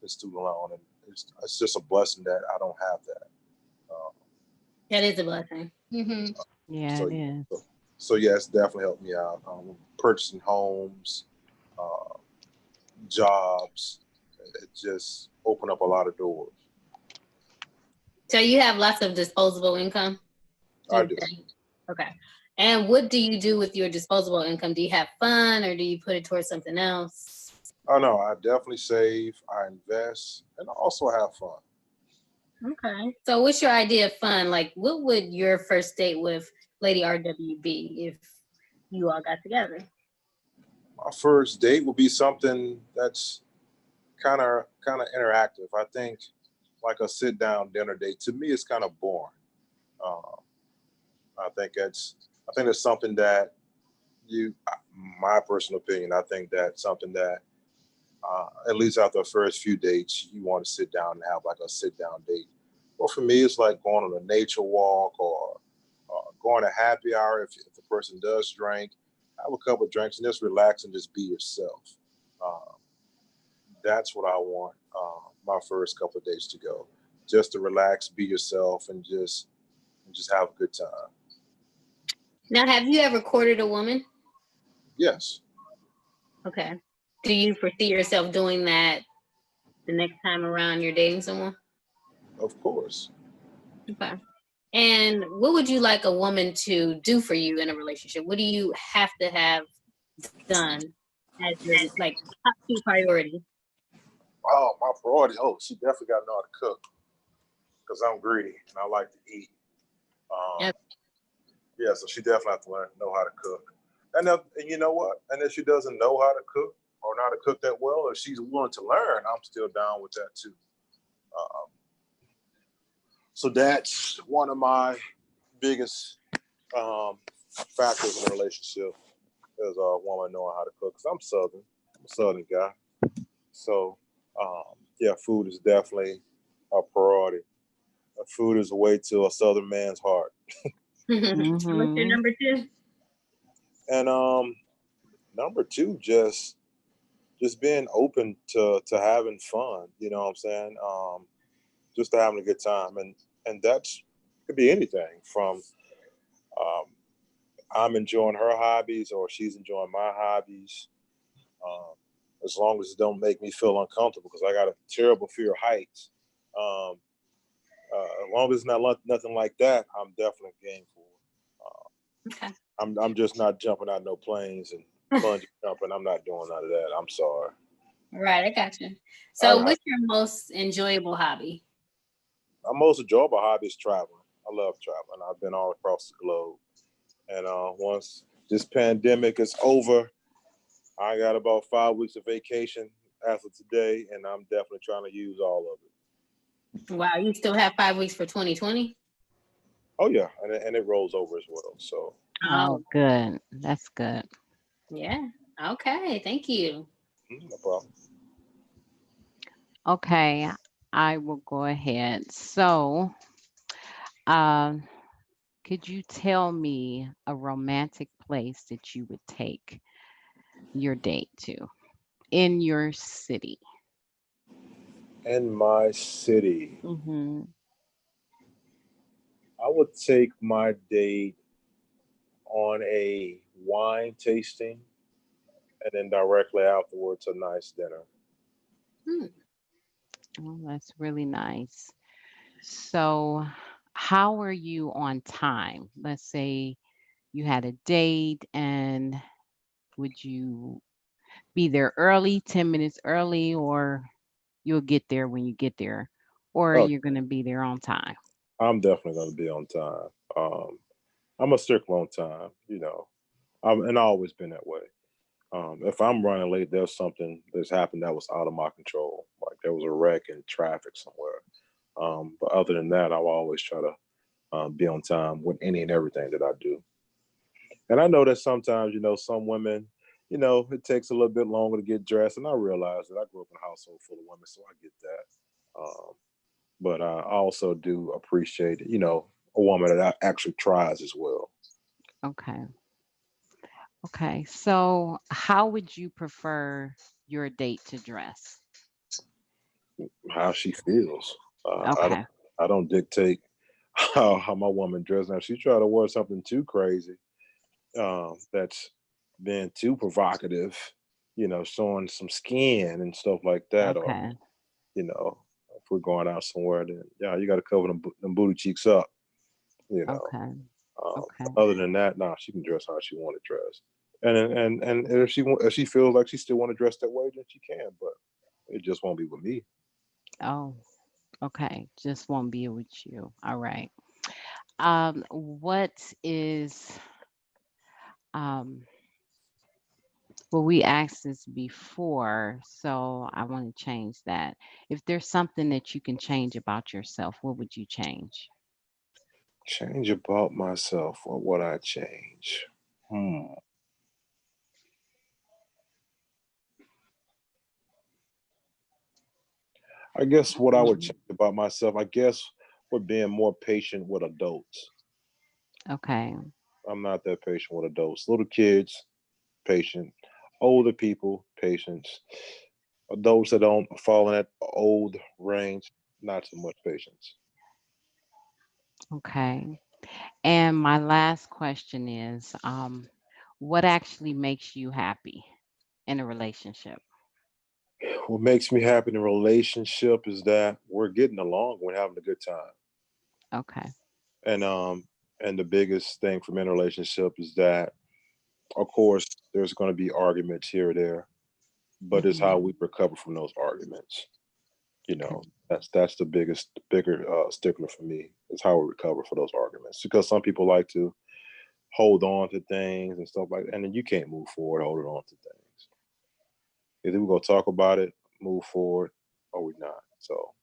in student loan, and it's just a blessing that I don't have that. That is a blessing. Mhm. Yeah, So, it is. so yeah, it's definitely helped me out. Purchasing homes, jobs, it just opened up a lot of doors. So you have lots of disposable income? I do. Okay. And what do you do with your disposable income? Do you have fun or do you put it towards something else? Oh no, I definitely save, I invest, and I also have fun. Okay. So what's your idea of fun? Like, what would your first date with Lady RW be if you all got together? My first date will be something that's kind of interactive. I think like a sit down dinner date to me is kind of boring. Um, I think that's something that my personal opinion, I think that's something that at least after the first few dates, you want to sit down and have like a sit down date. Or for me, it's like going on a nature walk or going to happy hour if the person does drink. Have a couple of drinks and just relax and just be yourself. Um, that's what I want my first couple of days to go. Just to relax, be yourself, and just have a good time. Now, have you ever courted a woman? Yes. Okay. Do you foresee yourself doing that the next time around you're dating someone? Of course. Okay. And what would you like a woman to do for you in a relationship? What do you have to have done as your like top 2 priority? Oh, my priority. Oh, she definitely got to know how to cook because I'm greedy and I like to eat. Yep. Yeah, so she definitely have to know how to cook. And you know what? And if she doesn't know how to cook or know how to cook that well, if she's willing to learn, I'm still down with that too. So that's one of my biggest factors in a relationship is a woman knowing how to cook. Because I'm Southern. I'm a Southern guy. So, yeah, food is definitely a priority. Food is a way to a Southern man's heart. What's your number 2? And number 2, just being open to having fun. You know what I'm saying? Just to having a good time, and that's could be anything from I'm enjoying her hobbies or she's enjoying my hobbies. As long as it don't make me feel uncomfortable, because I got a terrible fear of heights. As long as it's not nothing like that, I'm definitely game for it. Okay. I'm just not jumping out no planes and bungee jumping. I'm not doing none of that. I'm sorry. All right, I got you. So, I- what's your most enjoyable hobby? My most enjoyable hobby is traveling. I love traveling. I've been all across the globe. And once this pandemic is over, I got about 5 weeks of vacation after today, and I'm definitely trying to use all of it. Wow, you still have 5 weeks for 2020? Oh yeah, and it rolls over as well. So Oh, good. That's good. yeah. Okay, thank you. no problem. Okay, I will go ahead. So, um, could you tell me a romantic place that you would take your date to in your city? In my city, Mm-hmm. I would take my date on a wine tasting, and then directly afterwards a nice dinner. Hmm. Oh, that's really nice. So, how are you on time? Let's say you had a date, and would you be there early, 10 minutes early, or you'll get there when you get there, or Oh, you're going to be there on time? I'm definitely going to be on time. I'm a stickler on time, you know, and I've always been that way. If I'm running late, there's something that's happened that was out of my control. Like there was a wreck in traffic somewhere. But other than that, I'll always try to be on time with any and everything that I do. And I know that sometimes, you know, some women, you know, it takes a little bit longer to get dressed. And I realize that I grew up in a household full of women, so I get that. But I also do appreciate, you know, a woman that actually tries as well. Okay. Okay. So, how would you prefer your date to dress? How she feels. Okay. I don't dictate how my woman dresses. Now, if she try to wear something too crazy, that's being too provocative, you know, showing some skin and stuff like that, or Okay. you know, if we're going out somewhere, then yeah, you got to cover them booty cheeks up, you know. Okay. Okay. Other than that, nah, she can dress how she want to dress, and if she feels like she still want to dress that way, then she can, but it just won't be with me. Oh, okay. Just won't be with you. All right. What is um well, we asked this before, so I want to change that. If there's something that you can change about yourself, what would you change? Change about myself, or what I change? Hmm. I guess what I would Mhm. change about myself, I guess, would being more patient with adults. Okay. I'm not that patient with adults. Little kids, patient. Older people, patience. Adults that don't fall in that old range, not so much patience. Okay. And my last question is, what actually makes you happy in a relationship? What makes me happy in a relationship is that we're getting along, we're having a good time. Okay. And the biggest thing for me in a relationship is that of course there's gonna be arguments here or there, but it's how Hmm. we recover from those arguments. You Okay. know, that's the bigger stickler for me is how we recover for those arguments. Because some people like to hold on to things and stuff like that, and then you can't move forward holding on to things. Either we're gonna talk about it, move forward, or we're not. So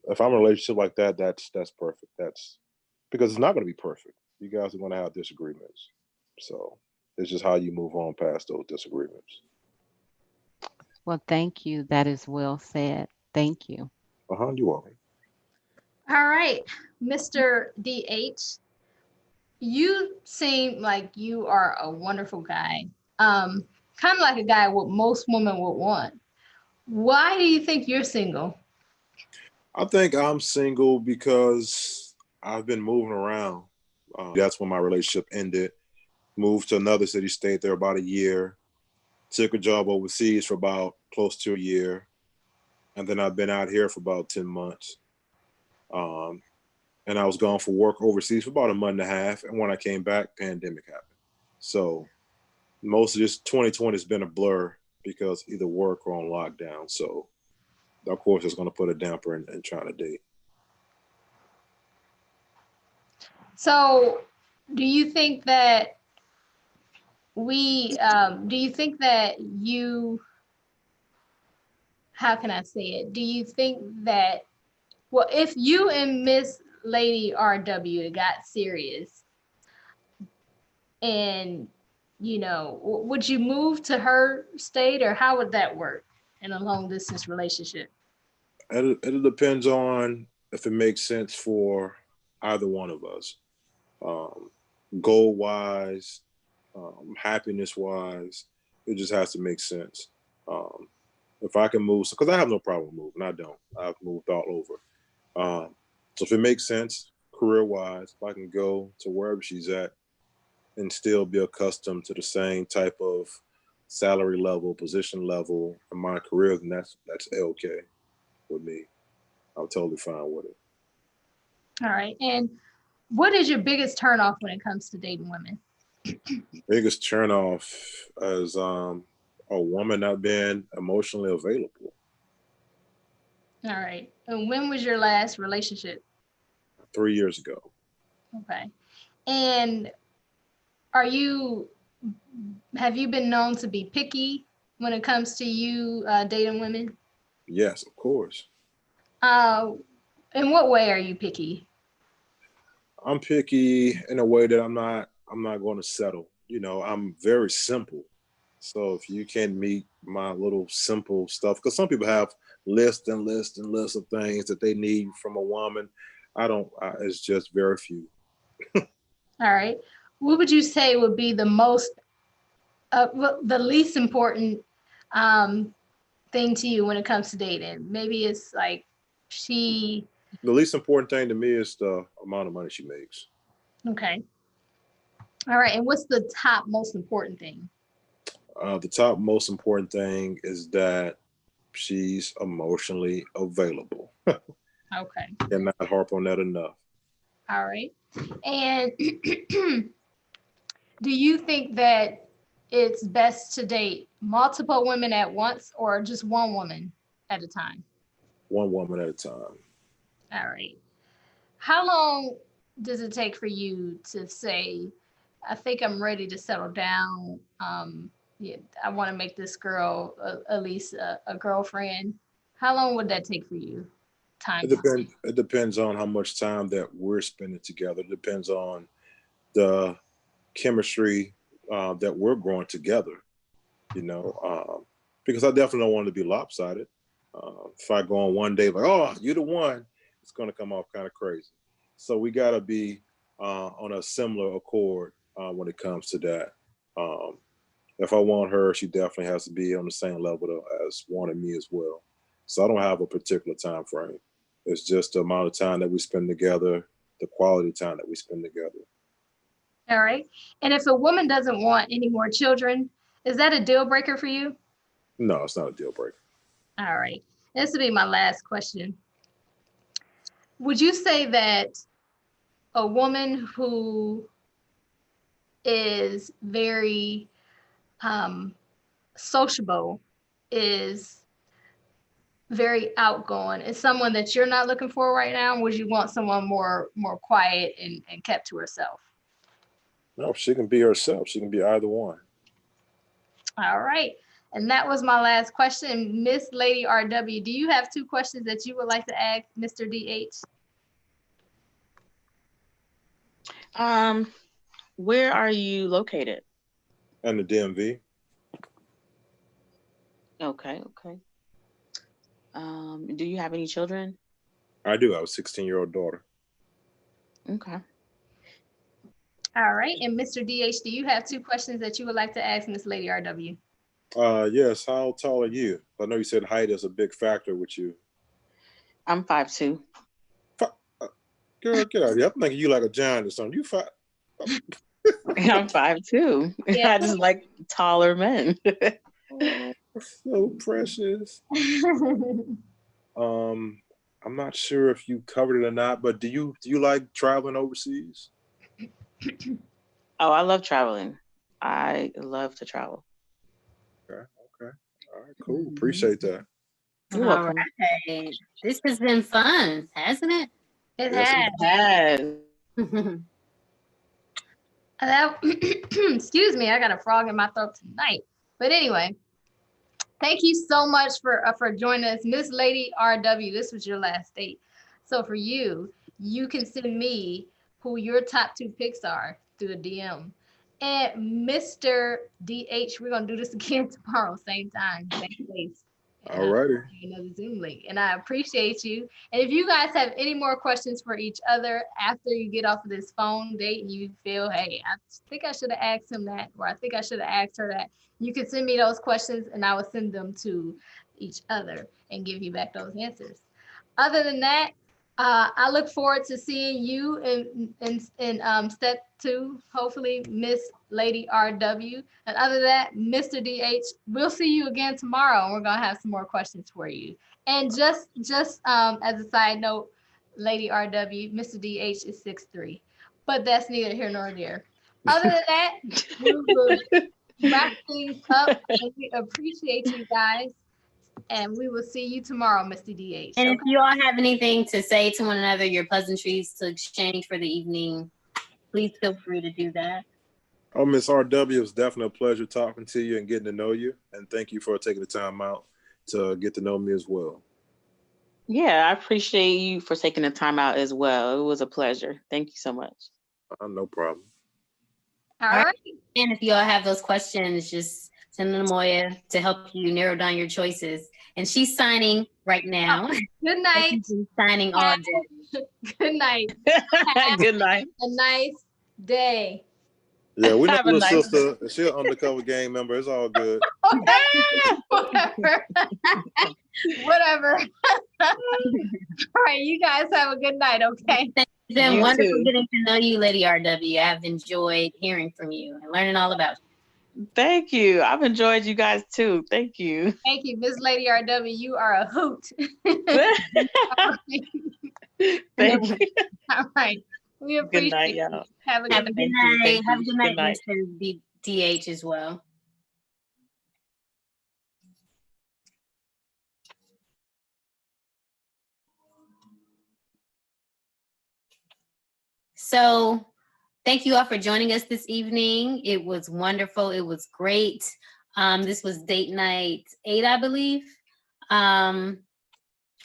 if I'm in a relationship like that, that's perfect. That's because it's not gonna be perfect. You guys are gonna have disagreements. So it's just how you move on past those disagreements. Well, thank you. That is well said. Thank you. You're welcome. All right, Mr. DH, you seem like you are a wonderful guy. Kind of like a guy what most women would want. Why do you think you're single? I think I'm single because I've been moving around. That's when my relationship ended. Moved to another city, stayed there about a year. Took a job overseas for about close to a year, and then I've been out here for about 10 months. Um, and I was gone for work overseas for about a month and a half. And when I came back, pandemic happened. So most of this 2020 has been a blur because either work or on lockdown. So of course, it's going to put a damper in trying to date. So do you think that do you think that how can I say it? Do you think that, well, if you and Miss Lady RW got serious and, would you move to her state, or how would that work in a long distance relationship? It depends on if it makes sense for either one of us. Goal wise, happiness wise, it just has to make sense. If I can move, because I have no problem moving, I don't. I've moved all over. So if it makes sense, career wise, if I can go to wherever she's at and still be accustomed to the same type of salary level, position level in my career, then that's okay with me. I'm totally fine with it. All right. And what is your biggest turnoff when it comes to dating women? Biggest turnoff is a woman not being emotionally available. All right. And when was your last relationship? 3 years ago. Okay. And have you been known to be picky when it comes to you dating women? Yes, of course. In what way are you picky? I'm picky in a way that I'm not going to settle. I'm very simple. So if you can meet my little simple stuff, because some people have lists and lists and lists of things that they need from a woman. It's just very few. All right. What would you say would be the least important thing to you when it comes to dating? Maybe it's like the least important thing to me is the amount of money she makes. Okay. All right. And what's the top most important thing? The top most important thing is that she's emotionally available. Okay. Cannot harp on that enough. All right. And do you think that it's best to date multiple women at once or just one woman at a time? One woman at a time. All right. How long does it take for you to say, I think I'm ready to settle down? Yeah, I want to make this girl at least a girlfriend. How long would that take for you? Time. It depends on how much time that we're spending together. It depends on the chemistry that we're growing together. Because I definitely don't want to be lopsided. If I go on one day like, oh, you're the one, it's going to come off kind of crazy. So we got to be on a similar accord when it comes to that. If I want her, she definitely has to be on the same level as wanting me as well. So I don't have a particular time frame. It's just the amount of time that we spend together, the quality time that we spend together. All right. And if a woman doesn't want any more children, is that a deal breaker for you? No, it's not a deal breaker. All right. This will be my last question. Would you say that a woman who is very sociable, is very outgoing, is someone that you're not looking for right now? Or would you want someone more quiet and kept to herself? No, she can be herself. She can be either one. All right. And that was my last question. Miss Lady RW, do you have 2 questions that you would like to ask Mr. DH? Where are you located? And the DMV. Okay. Do you have any children? I do. I have a 16-year-old daughter. Okay. All right. And Mr. DH, do you have 2 questions that you would like to ask Miss Lady RW? Yes. How tall are you? I know you said height is a big factor with you. I'm 5'2". Girl, get out of here. I'm thinking you like a giant or something. You 5. I'm 5'2". Yeah. I just like taller men. Oh, so precious. I'm not sure if you covered it or not, but do you like traveling overseas? Oh, I love traveling. I love to travel. Okay, okay. All right, cool. Appreciate that. You're All welcome. right. This has been fun, hasn't it? It Yes, has. Yes. That, excuse me, I got a frog in my throat tonight. But anyway, thank you so much for joining us, Miss Lady RW. This was your last date. So for you, you can send me who your top 2 picks are through a DM. And Mr. DH, we're gonna do this again tomorrow, same time, same place. And all righty. another Zoom link. And I appreciate you. And if you guys have any more questions for each other after you get off of this phone date and you feel, hey, I think I should have asked him that, or I think I should have asked her that, you can send me those questions and I will send them to each other and give you back those answers. Other than that, I look forward to seeing you in step 2, hopefully Miss Lady RW. And other than that, Mr. DH, we'll see you again tomorrow and we're gonna have some more questions for you. And just as a side note, Lady RW, Mr. DH is 6'3", but that's neither here nor there. Other than that, we will wrap things up and we appreciate you guys. And we will see you tomorrow, Mr. DH. And if you all have anything to say to one another, your pleasantries to exchange for the evening, please feel free to do that. Oh, Miss RW, it was definitely a pleasure talking to you and getting to know you. And thank you for taking the time out to get to know me as well. Yeah, I appreciate you for taking the time out as well. It was a pleasure. Thank you so much. No problem. All right. And if you all have those questions, just send them to Moya to help you narrow down your choices. And she's signing right now. Good night. She's signing all day. Good night. Good night. A nice day. Yeah, we know Have a little nice sister. She's an undercover gang member. It's all good. Okay. Whatever. Whatever. All right. You guys have a good night. Okay. It's been You wonderful too. getting to know you, Lady RW. I've enjoyed hearing from you and learning all about you. Thank you. I've enjoyed you guys too. Thank you. Thank you, Miss Lady RW. You are a hoot. Thank you. All right. We appreciate Good night, you. y'all. Have a Have good a night. good Thank you, night. thank Have a you. good night, Good night. Mr. DH as well. So thank you all for joining us this evening. It was wonderful. It was great. This was date night 8, I believe.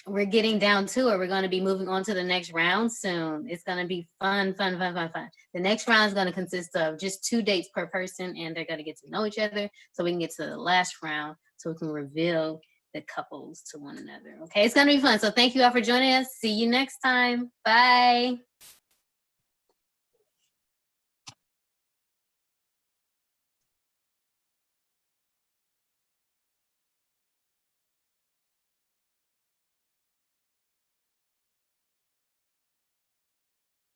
We're getting down to it. We're going to be moving on to the next round soon. It's going to be fun. The next round is going to consist of just 2 dates per person, and they're going to get to know each other so we can get to the last round so we can reveal the couples to one another. Okay, it's going to be fun. So thank you all for joining us. See you next time. Bye.